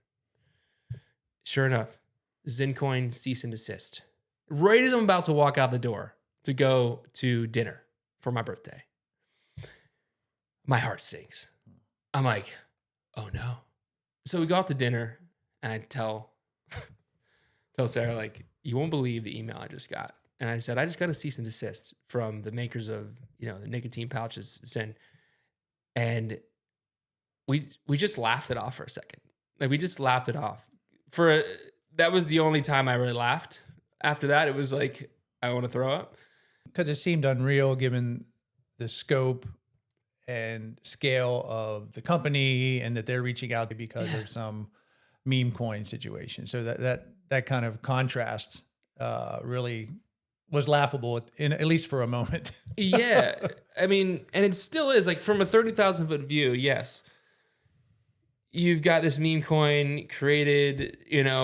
Sure enough, ZynCoin cease and desist. Right as I'm about to walk out the door to go to dinner for my birthday, my heart sinks. I'm like, oh no. So we go out to dinner and I tell Sarah, like, you won't believe the email I just got. And I said, I just got a cease and desist from the makers of, the nicotine pouches, Zyn. And we just laughed it off for a second. Like, we just laughed it off. That was the only time I really laughed. After that, it was like, I want to throw up. Because it seemed unreal given the scope and scale of the company and that they're reaching out because of some meme coin situation. So that kind of contrast really was laughable, at least for a moment. Yeah. I mean, and it still is, like, from a 30,000 foot view, yes. You've got this meme coin created,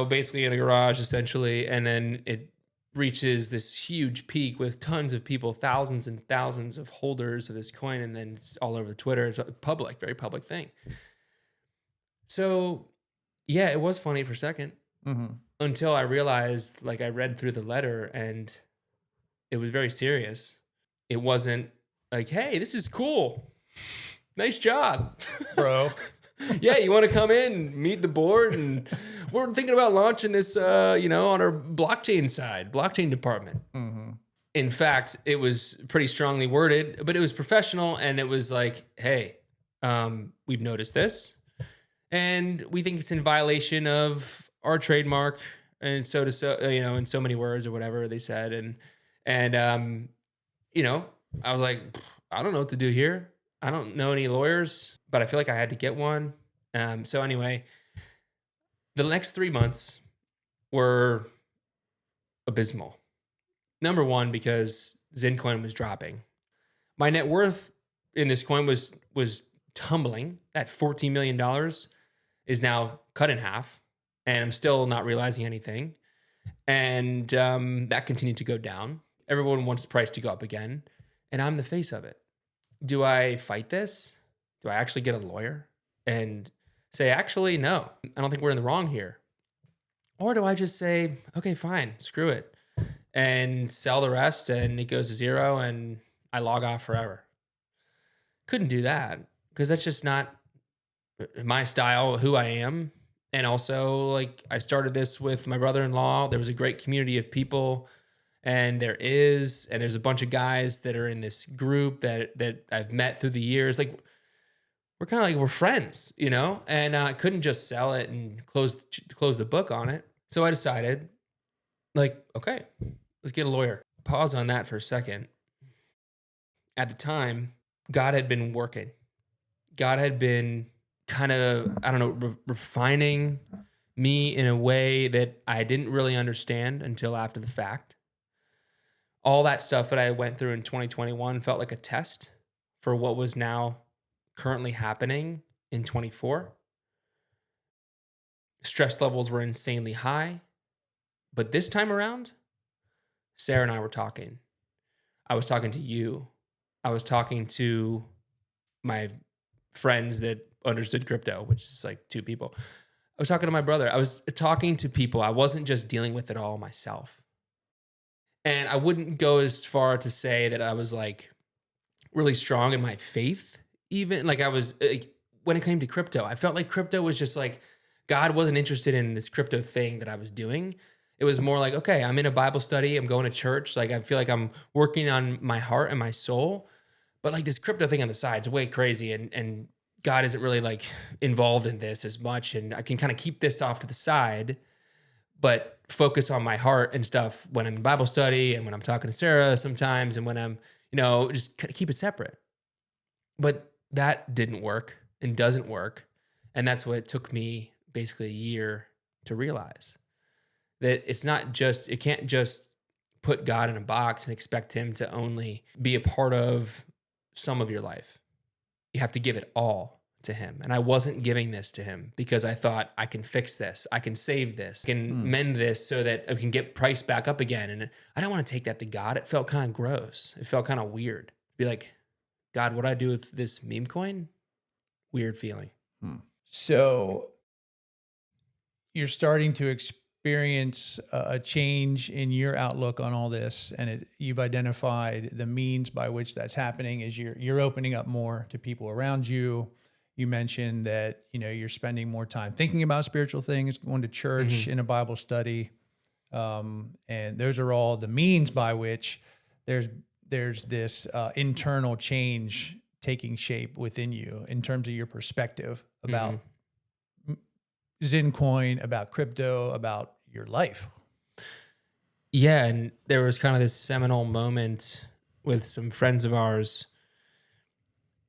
basically in a garage essentially, and then it reaches this huge peak with tons of people, thousands and thousands of holders of this coin, and then it's all over Twitter. It's a public, very public thing. So, yeah, it was funny for a second until I realized, like, I read through the letter and it was very serious. It wasn't like, hey, this is cool. Nice job, bro. Yeah, you want to come in, meet the board, and we're thinking about launching this, on our blockchain department. In fact, it was pretty strongly worded, but it was professional, and it was like, hey, we've noticed this, and we think it's in violation of our trademark, and in so many words or whatever they said, and I was like, I don't know what to do here. I don't know any lawyers, but I feel like I had to get one. So anyway, the next 3 months were abysmal. Number one, because ZynCoin was dropping. My net worth in this coin was tumbling. That $14 million is now cut in half, and I'm still not realizing anything. And that continued to go down. Everyone wants the price to go up again, and I'm the face of it. Do I fight this? Do I actually get a lawyer and say, actually, no, I don't think we're in the wrong here? Or do I just say, okay, fine, screw it, and sell the rest and it goes to zero and I log off forever? Couldn't do that because that's just not my style, who I am. And also, like, I started this with my brother-in-law. There was a great community of people. And there's a bunch of guys that are in this group that I've met through the years. Like, we're kind of like, we're friends, and I couldn't just sell it and close the book on it. So I decided, like, okay, let's get a lawyer. Pause on that for a second. At the time, God had been working. God had been kind of, refining me in a way that I didn't really understand until after the fact. All that stuff that I went through in 2021 felt like a test for what was now currently happening in 24. Stress levels were insanely high. But this time around, Sarah and I were talking. I was talking to you. I was talking to my friends that understood crypto, which is like 2 people. I was talking to my brother. I was talking to people. I wasn't just dealing with it all myself. And I wouldn't go as far to say that I was like really strong in my faith. Even like I was, like, when it came to crypto, I felt like crypto was just like, God wasn't interested in this crypto thing that I was doing. It was more like, okay, I'm in a Bible study. I'm going to church. Like, I feel like I'm working on my heart and my soul. But like this crypto thing on the side is way crazy. And God isn't really like involved in this as much. And I can kind of keep this off to the side, but focus on my heart and stuff when I'm in Bible study and when I'm talking to Sarah sometimes and when I'm, just kind of keep it separate. But that didn't work and doesn't work. And that's what it took me basically a year to realize that it can't just put God in a box and expect him to only be a part of some of your life. You have to give it all to him. And I wasn't giving this to him because I thought I can fix this. I can save this. I can mend this so that I can get price back up again. And I don't want to take that to God. It felt kind of gross. It felt kind of weird. Be like, God, what do I do with this meme coin? Weird feeling. So you're starting to experience a change in your outlook on all this, and you've identified the means by which that's happening is you're opening up more to people around you. You mentioned that, you're spending more time thinking about spiritual things, going to church, in a Bible study. And those are all the means by which there's this internal change taking shape within you in terms of your perspective about ZynCoin, about crypto, about your life. Yeah. And there was kind of this seminal moment with some friends of ours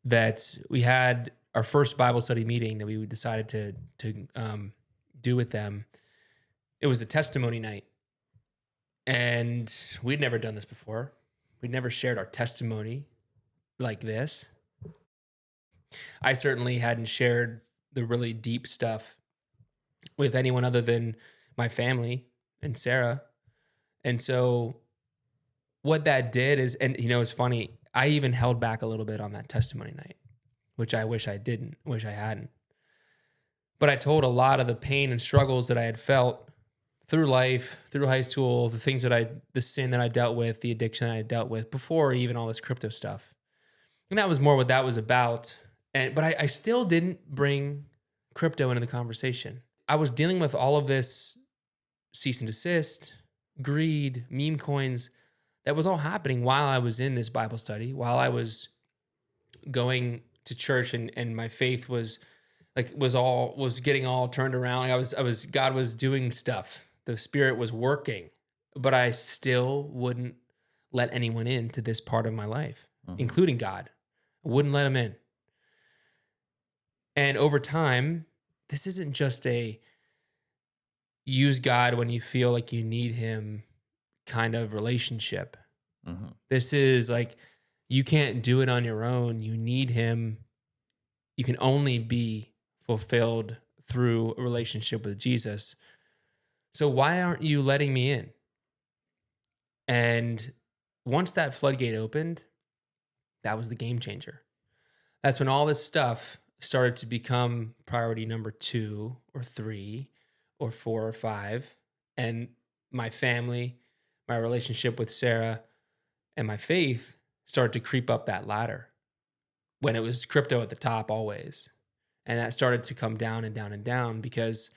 that we had our first Bible study meeting that we decided to do with them. It was a testimony night. And we'd never done this before. We'd never shared our testimony like this. I certainly hadn't shared the really deep stuff with anyone other than my family and Sarah. And so what that did is, and it's funny, I even held back a little bit on that testimony night, which I wish I hadn't. But I told a lot of the pain and struggles that I had felt through life, through high school, the sin that I dealt with, the addiction I had dealt with before even all this crypto stuff. And that was more what that was about. But I still didn't bring crypto into the conversation. I was dealing with all of this cease and desist, greed, meme coins. That was all happening while I was in this Bible study, while I was going to church, and my faith was getting all turned around. God was doing stuff. The Spirit was working, but I still wouldn't let anyone into this part of my life, including God. I wouldn't let him in. And over time, this isn't just a use God when you feel like you need him kind of relationship. This is like, you can't do it on your own. You need him. You can only be fulfilled through a relationship with Jesus. So why aren't you letting me in? And once that floodgate opened, that was the game changer. That's when all this stuff started to become priority number 2 or 3 or 4 or 5. And my family, my relationship with Sarah, and my faith started to creep up that ladder when it was crypto at the top always. And that started to come down and down and down because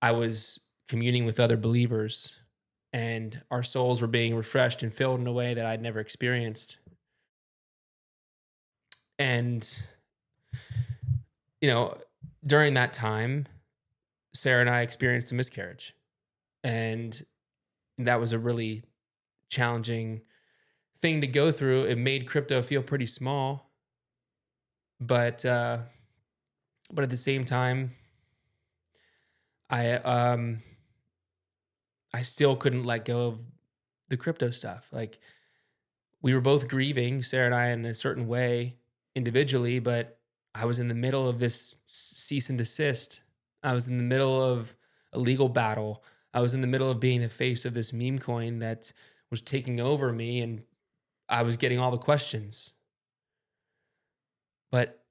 I was communing with other believers and our souls were being refreshed and filled in a way that I'd never experienced. And, during that time, Sarah and I experienced a miscarriage. And that was a really challenging thing to go through. It made crypto feel pretty small. But at the same time, I still couldn't let go of the crypto stuff. Like, we were both grieving, Sarah and I, in a certain way individually, but I was in the middle of this cease and desist. I was in the middle of a legal battle. I was in the middle of being the face of this meme coin that was taking over me, and I was getting all the questions. But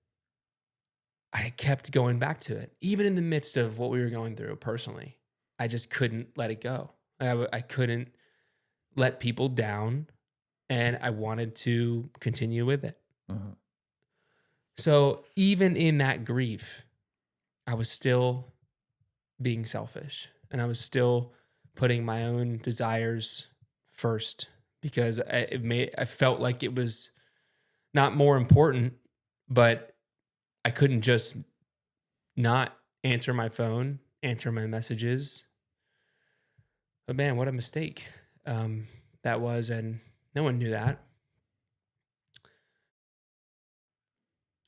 I kept going back to it, even in the midst of what we were going through personally. I just couldn't let it go. I couldn't let people down, and I wanted to continue with it. So even in that grief, I was still being selfish, and I was still putting my own desires first because I felt like it was not more important, but I couldn't just not answer my phone, answer my messages. But man, what a mistake that was, and no one knew that.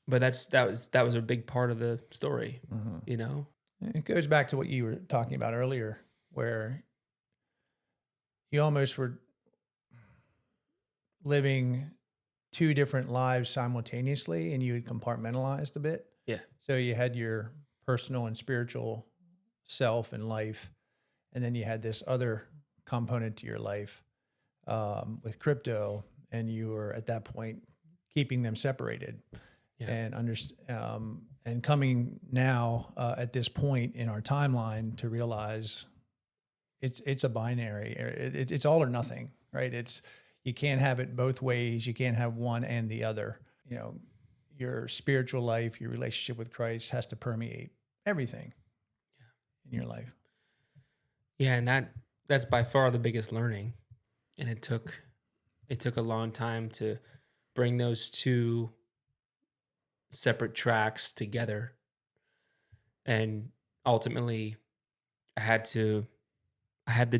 But that was a big part of the story, Mhm. you know? It goes back to what you were talking about earlier, where you almost were living two different lives simultaneously and you had compartmentalized a bit. Yeah. So you had your personal and spiritual self and life, and then you had this other component to your life with crypto, and you were at that point keeping them separated. Yeah. And coming now at this point in our timeline to realize it's a binary. It's all or nothing, right? You can't have it both ways. You can't have one and the other. You know, your spiritual life, your relationship with Christ has to permeate everything in your life. Yeah, and that's by far the biggest learning. And it took a long time to bring those two separate tracks together. And ultimately I had to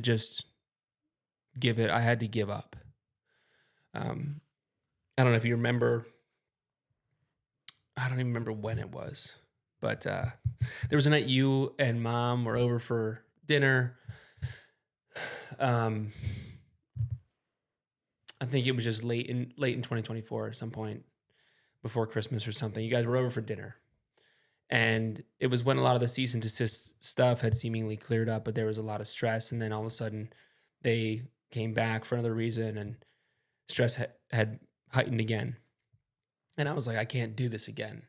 just I had to give up. Um I don't know if you remember, I don't even remember when it was, but there was a night you and mom were over for dinner. Um I think it was just late in 2024 at some point before Christmas or something. You guys were over for dinner. And it was when a lot of the cease and desist stuff had seemingly cleared up, but there was a lot of stress. And then all of a sudden they came back for another reason and stress had heightened again. And I was like, I can't do this again.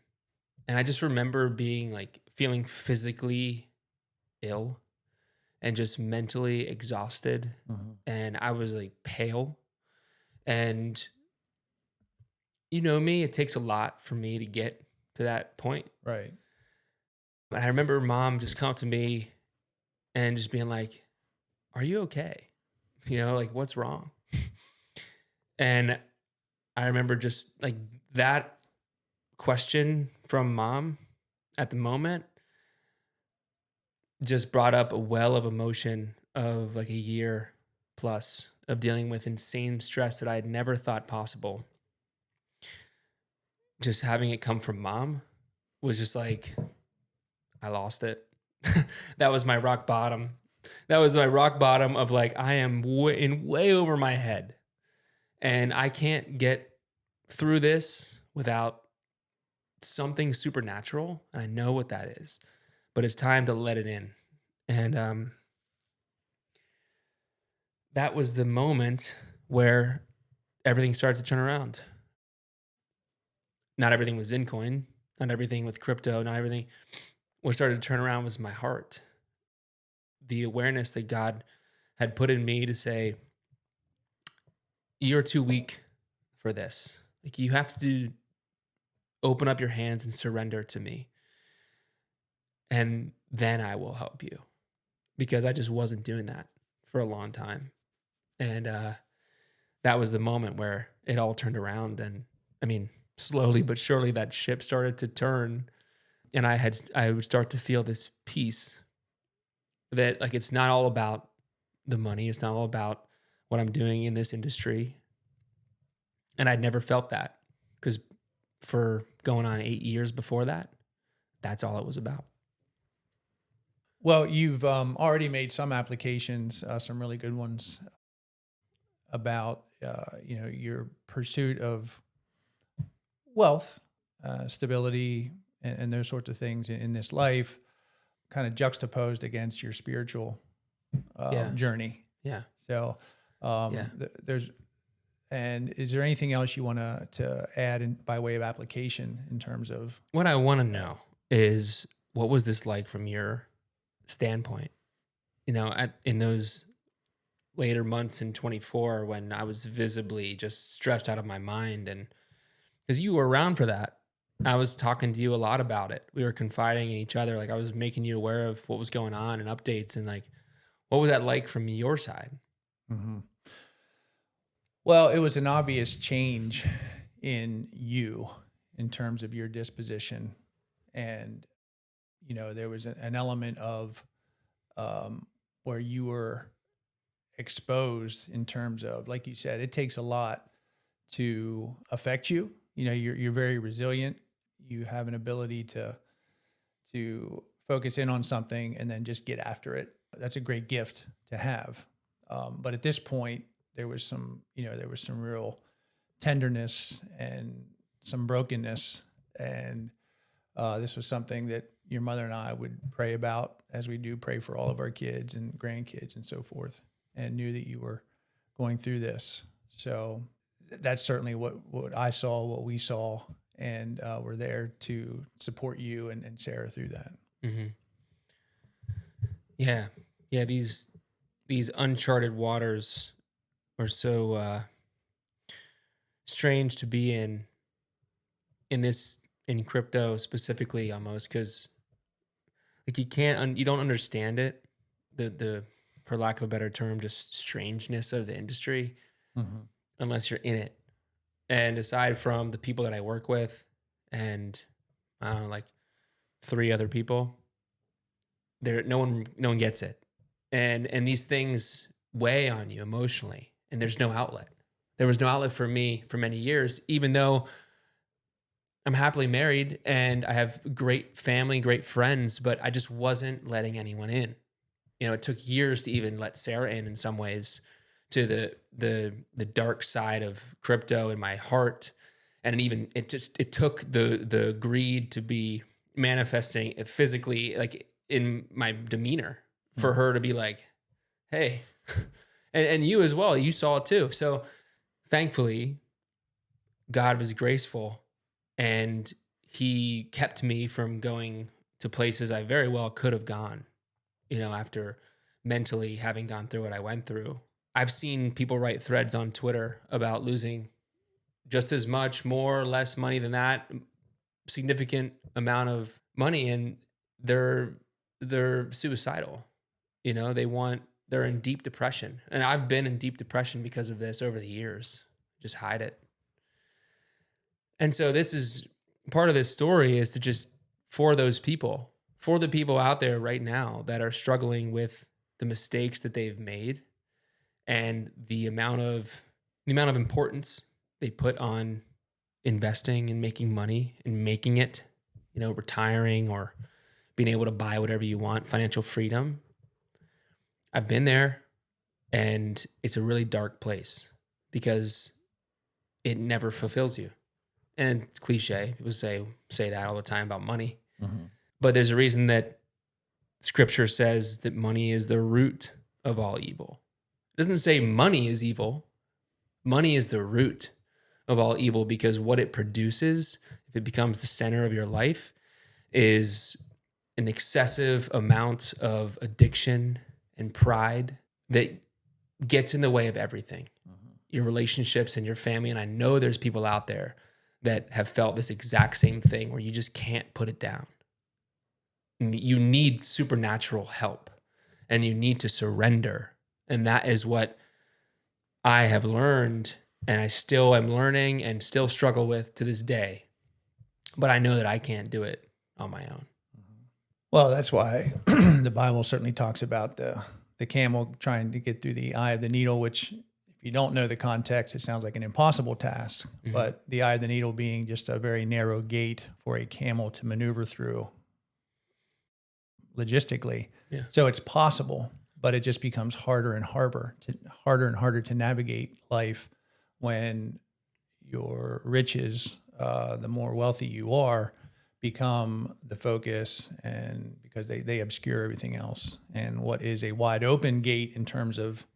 And I just remember being like feeling physically ill and just mentally exhausted. Mhm. And I was like pale. And you know me, it takes a lot for me to get to that point. Right. But I remember mom just come up to me and just being like, "Are you okay? You know, like what's wrong?" And I remember just like that question from mom at the moment just brought up a well of emotion of like a year plus of dealing with insane stress that I had never thought possible. Just having it come from mom was just like, I lost it. That was my rock bottom. That was my rock bottom of like, I am way over my head and I can't get through this without something supernatural. And I know what that is, but it's time to let it in. And that was the moment where everything started to turn around. Not everything was ZynCoin, not everything with crypto, not everything. What started to turn around was my heart. The awareness that God had put in me to say, you're too weak for this. Like you have to open up your hands and surrender to me. And then I will help you. Because I just wasn't doing that for a long time. And that was the moment where it all turned around. And I mean, slowly but surely that ship started to turn. And I would start to feel this peace that like it's not all about the money. It's not all about what I'm doing in this industry. And I'd never felt that because for going on 8 years before that, that's all it was about. Well, you've already made some applications, some really good ones about your pursuit of wealth, stability, and those sorts of things in this life, kind of juxtaposed against your spiritual Yeah. journey. Yeah. So, Yeah. and is there anything else you want to add by way of application in terms of? What I want to know is what was this like from your standpoint? You know, in those later months in 24 when I was visibly just stressed out of my mind, and because you were around for that, I was talking to you a lot about it. We were confiding in each other. Like I was making you aware of what was going on and updates, and like, what was that like from your side? Mm-hmm. Well, it was an obvious change in you in terms of your disposition. And, there was an element of where you were exposed in terms of, like you said, it takes a lot to affect you. You're very resilient. you have an ability to focus in on something and then just get after it. That's a great gift to have. But at this point, there was some real tenderness and some brokenness. And this was something that your mother and I would pray about, as we do pray for all of our kids and grandkids and so forth, and knew that you were going through this. So that's certainly what I saw, what we saw, and we're there to support you and Sarah through that. Mm-hmm. Yeah. These uncharted waters are so strange to be in crypto specifically, almost, because like you don't understand it, the for lack of a better term, just strangeness of the industry, unless you're in it. And aside from the people that I work with and like 3 other people, no one gets it. And these things weigh on you emotionally, and there's no outlet. There was no outlet for me for many years, even though I'm happily married and I have great family, great friends, but I just wasn't letting anyone in. It took years to even let Sarah in some ways, to the dark side of crypto in my heart. And it took the greed to be manifesting it physically, like in my demeanor, for her to be like, hey, and you as well, you saw it too. So thankfully, God was graceful, and he kept me from going to places I very well could have gone, after mentally having gone through what I went through. I've seen people write threads on Twitter about losing just as much, more or less money than that, significant amount of money, and they're suicidal. They're in deep depression. And I've been in deep depression because of this over the years. Just hide it. And so this is part of this story, is to just, for the people out there right now that are struggling with the mistakes that they've made and the amount of importance they put on investing and making money and making it, retiring or being able to buy whatever you want, financial freedom. I've been there, and it's a really dark place because it never fulfills you. And it's cliche. People say that all the time about money. Mm-hmm. But there's a reason that scripture says that money is the root of all evil. It doesn't say money is evil. Money is the root of all evil, because what it produces, if it becomes the center of your life, is an excessive amount of addiction and pride that gets in the way of everything. Mm-hmm. Your relationships and your family. And I know there's people out there that have felt this exact same thing, where you just can't put it down. And you need supernatural help, and you need to surrender. And that is what I have learned, and I still am learning and still struggle with to this day. But I know that I can't do it on my own. Well, that's why the Bible certainly talks about the camel trying to get through the eye of the needle, which, if you don't know the context, it sounds like an impossible task. Mm-hmm. But the eye of the needle being just a very narrow gate for a camel to maneuver through logistically. Yeah. So it's possible, but it just becomes harder and harder to navigate life when your riches, the more wealthy you are, become the focus, and because they obscure everything else. And what is a wide open gate in terms of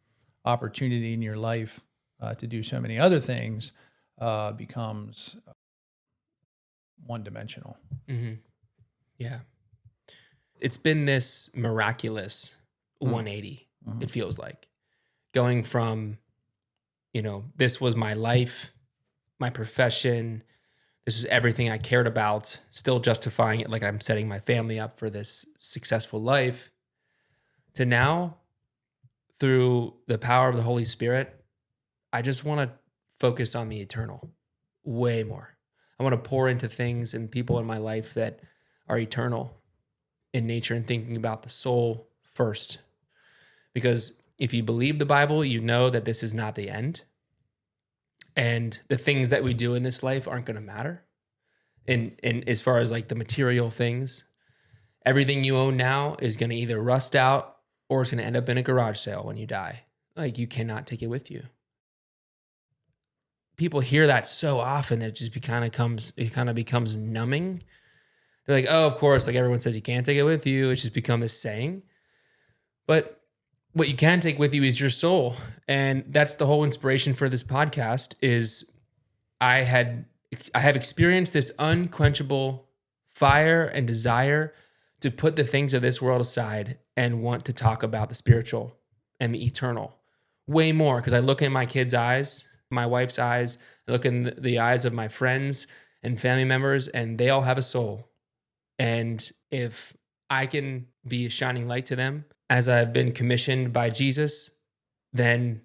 opportunity in your life to do so many other things becomes one-dimensional. Mm-hmm. Yeah. It's been this miraculous 180, it feels like. Going from, this was my life, my profession, this is everything I cared about, still justifying it like I'm setting my family up for this successful life, to now, through the power of the Holy Spirit, I just want to focus on the eternal way more. I want to pour into things and people in my life that are eternal in nature, and thinking about the soul first. Because if you believe the Bible, you know that this is not the end. And the things that we do in this life aren't going to matter. in as far as like the material things. Everything you own now is going to either rust out or it's going to end up in a garage sale when you die. Like, you cannot take it with you. People hear that so often that it kind of becomes numbing. They're like, oh, of course, like everyone says you can't take it with you. It's just become this saying. But what you can take with you is your soul. And that's the whole inspiration for this podcast is I have experienced this unquenchable fire and desire to put the things of this world aside and want to talk about the spiritual and the eternal way more. Because I look in my kids' eyes, my wife's eyes, I look in the eyes of my friends and family members, and they all have a soul. And if I can be a shining light to them as I've been commissioned by Jesus, then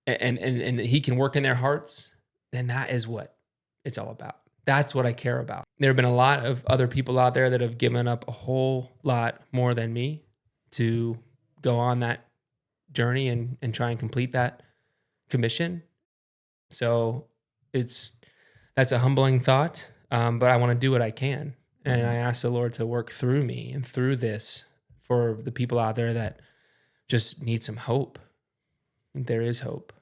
and he can work in their hearts, then that is what it's all about. That's what I care about. There have been a lot of other people out there that have given up a whole lot more than me to go on that journey and try and complete that commission. So that's a humbling thought, but I want to do what I can. And I ask the Lord to work through me and through this for the people out there that just need some hope. There is hope.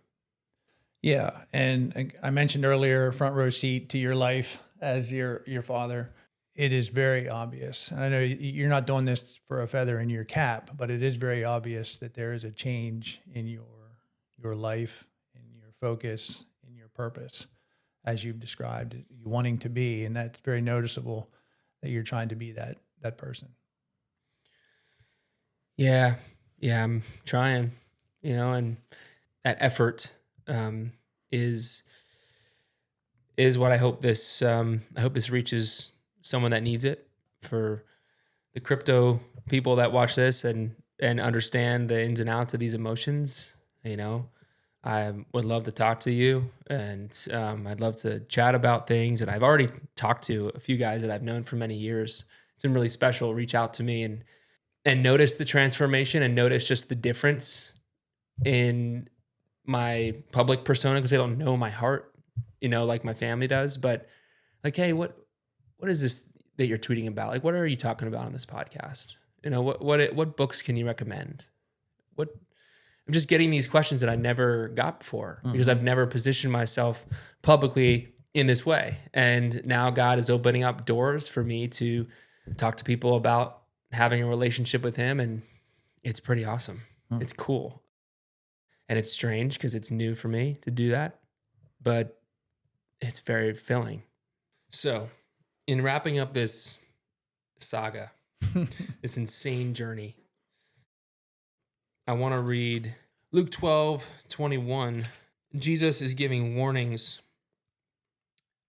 Yeah. And I mentioned earlier, front row seat to your life as your father. It is very obvious. And I know you're not doing this for a feather in your cap, but it is very obvious that there is a change in your life, in your focus, in your purpose, as you've described, you wanting to be. And that's very noticeable that you're trying to be that person. Yeah, I'm trying, and that effort is what I hope this reaches someone that needs it. For the crypto people that watch this and understand the ins and outs of these emotions, I would love to talk to you, and I'd love to chat about things. And I've already talked to a few guys that I've known for many years. It's been really special. Reach out to me and notice the transformation and notice just the difference in my public persona, because they don't know my heart, like my family does. But like, hey, what is this that you're tweeting about? Like, what are you talking about on this podcast? What books can you recommend? I'm just getting these questions that I never got before because I've never positioned myself publicly in this way. And now God is opening up doors for me to talk to people about having a relationship with him. And it's pretty awesome. It's cool. And it's strange because it's new for me to do that, but it's very filling. So in wrapping up this saga, this insane journey, I want to read Luke 12:21. Jesus is giving warnings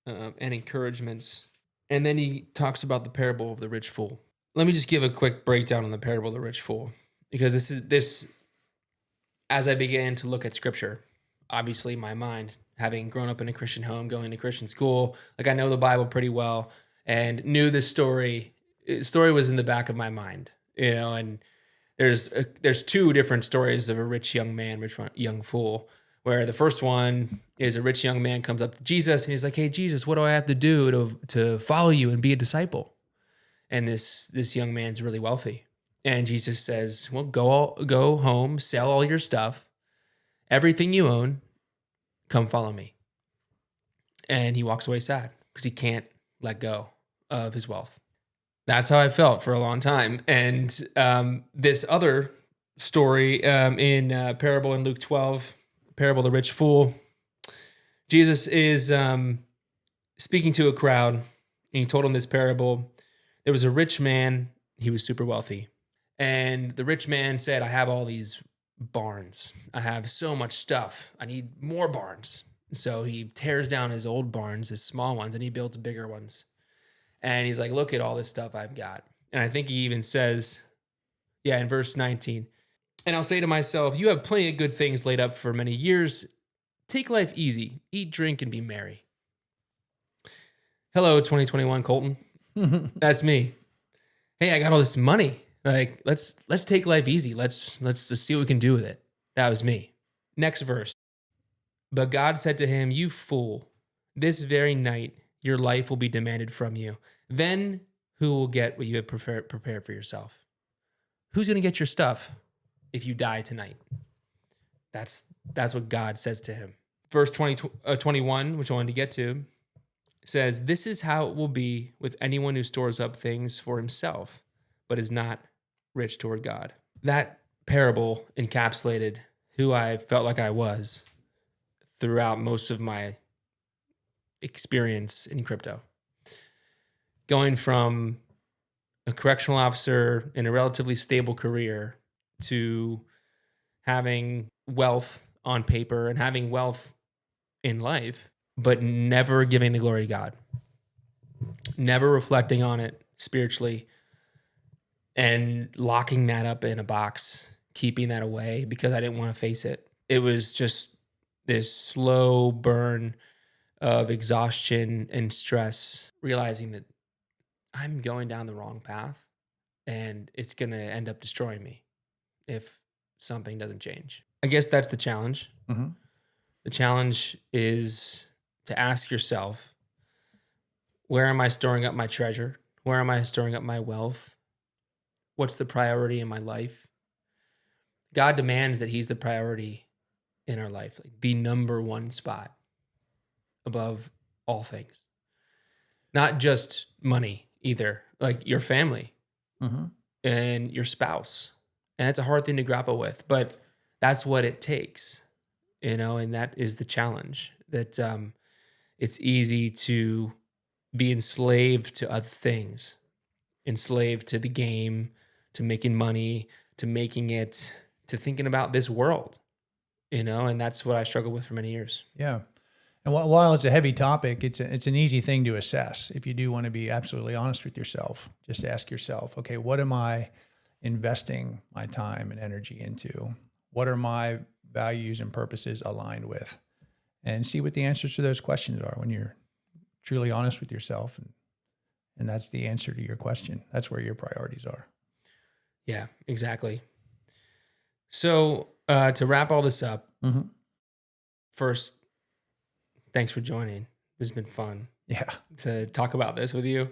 and encouragements. And then he talks about the parable of the rich fool. Let me just give a quick breakdown on the parable of the rich fool, because this as I began to look at scripture, obviously my mind, having grown up in a Christian home, going to Christian school, like I know the Bible pretty well and knew this story. The story was in the back of my mind, and there's two different stories of a rich young man, rich young fool, where the first one is a rich young man comes up to Jesus and he's like, hey, Jesus, what do I have to do to follow you and be a disciple? And this young man's really wealthy. And Jesus says, well, go home, sell all your stuff, everything you own, come follow me. And he walks away sad because he can't let go of his wealth. That's how I felt for a long time. And this other story in parable in Luke 12, parable of the rich fool, Jesus is speaking to a crowd, and he told them this parable. There was a rich man. He was super wealthy. And the rich man said, I have all these barns. I have so much stuff. I need more barns. So he tears down his old barns, his small ones, and he builds bigger ones. And he's like, look at all this stuff I've got. And I think he even says, in verse 19, and I'll say to myself, you have plenty of good things laid up for many years. Take life easy, eat, drink, and be merry. Hello, 2021 Colton. That's me. Hey, I got all this money. Like, let's take life easy. Let's just see what we can do with it. That was me. Next verse. But God said to him, you fool, this very night your life will be demanded from you. Then who will get what you have prepared for yourself? Who's going to get your stuff if you die tonight? That's what God says to him. Verse 21, which I wanted to get to, says, "This is how it will be with anyone who stores up things for himself, but is not rich toward God." That parable encapsulated who I felt like I was throughout most of my experience in crypto. Going from a correctional officer in a relatively stable career to having wealth on paper and having wealth in life, but never giving the glory to God, never reflecting on it spiritually, and locking that up in a box, keeping that away because I didn't want to face it. It was just this slow burn of exhaustion and stress, realizing that I'm going down the wrong path and it's going to end up destroying me if something doesn't change. I guess that's the challenge. Mm-hmm. The challenge is to ask yourself, where am I storing up my treasure? Where am I storing up my wealth? What's the priority in my life? God demands that he's the priority in our life, like the number one spot above all things. Not just money either, like your family and your spouse. And it's a hard thing to grapple with, but that's what it takes, and that is the challenge. That it's easy to be enslaved to other things, enslaved to the game, to making money, to making it, to thinking about this world, and that's what I struggled with for many years. Yeah. And while it's a heavy topic, it's an easy thing to assess. If you do want to be absolutely honest with yourself, just ask yourself, okay, what am I investing my time and energy into? What are my values and purposes aligned with? And see what the answers to those questions are when you're truly honest with yourself. And that's the answer to your question. That's where your priorities are. Yeah, exactly. So to wrap all this up, first, thanks for joining. This has been fun. Yeah. To talk about this with you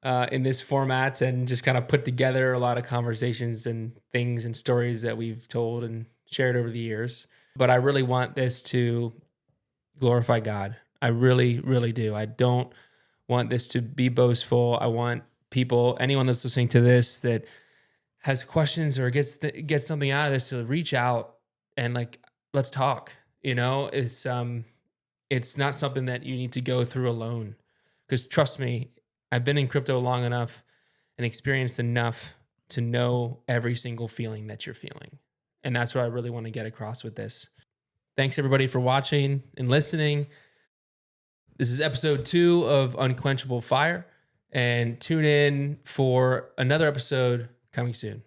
in this format and just kind of put together a lot of conversations and things and stories that we've told and shared over the years. But I really want this to glorify God. I really, really do. I don't want this to be boastful. I want people, anyone that's listening to this that has questions or gets something out of this, to reach out and let's talk. It's not something that you need to go through alone, because trust me, I've been in crypto long enough and experienced enough to know every single feeling that you're feeling. And that's what I really want to get across with this. Thanks everybody for watching and listening. This is episode 2 of Unquenchable Fire, and tune in for another episode coming soon.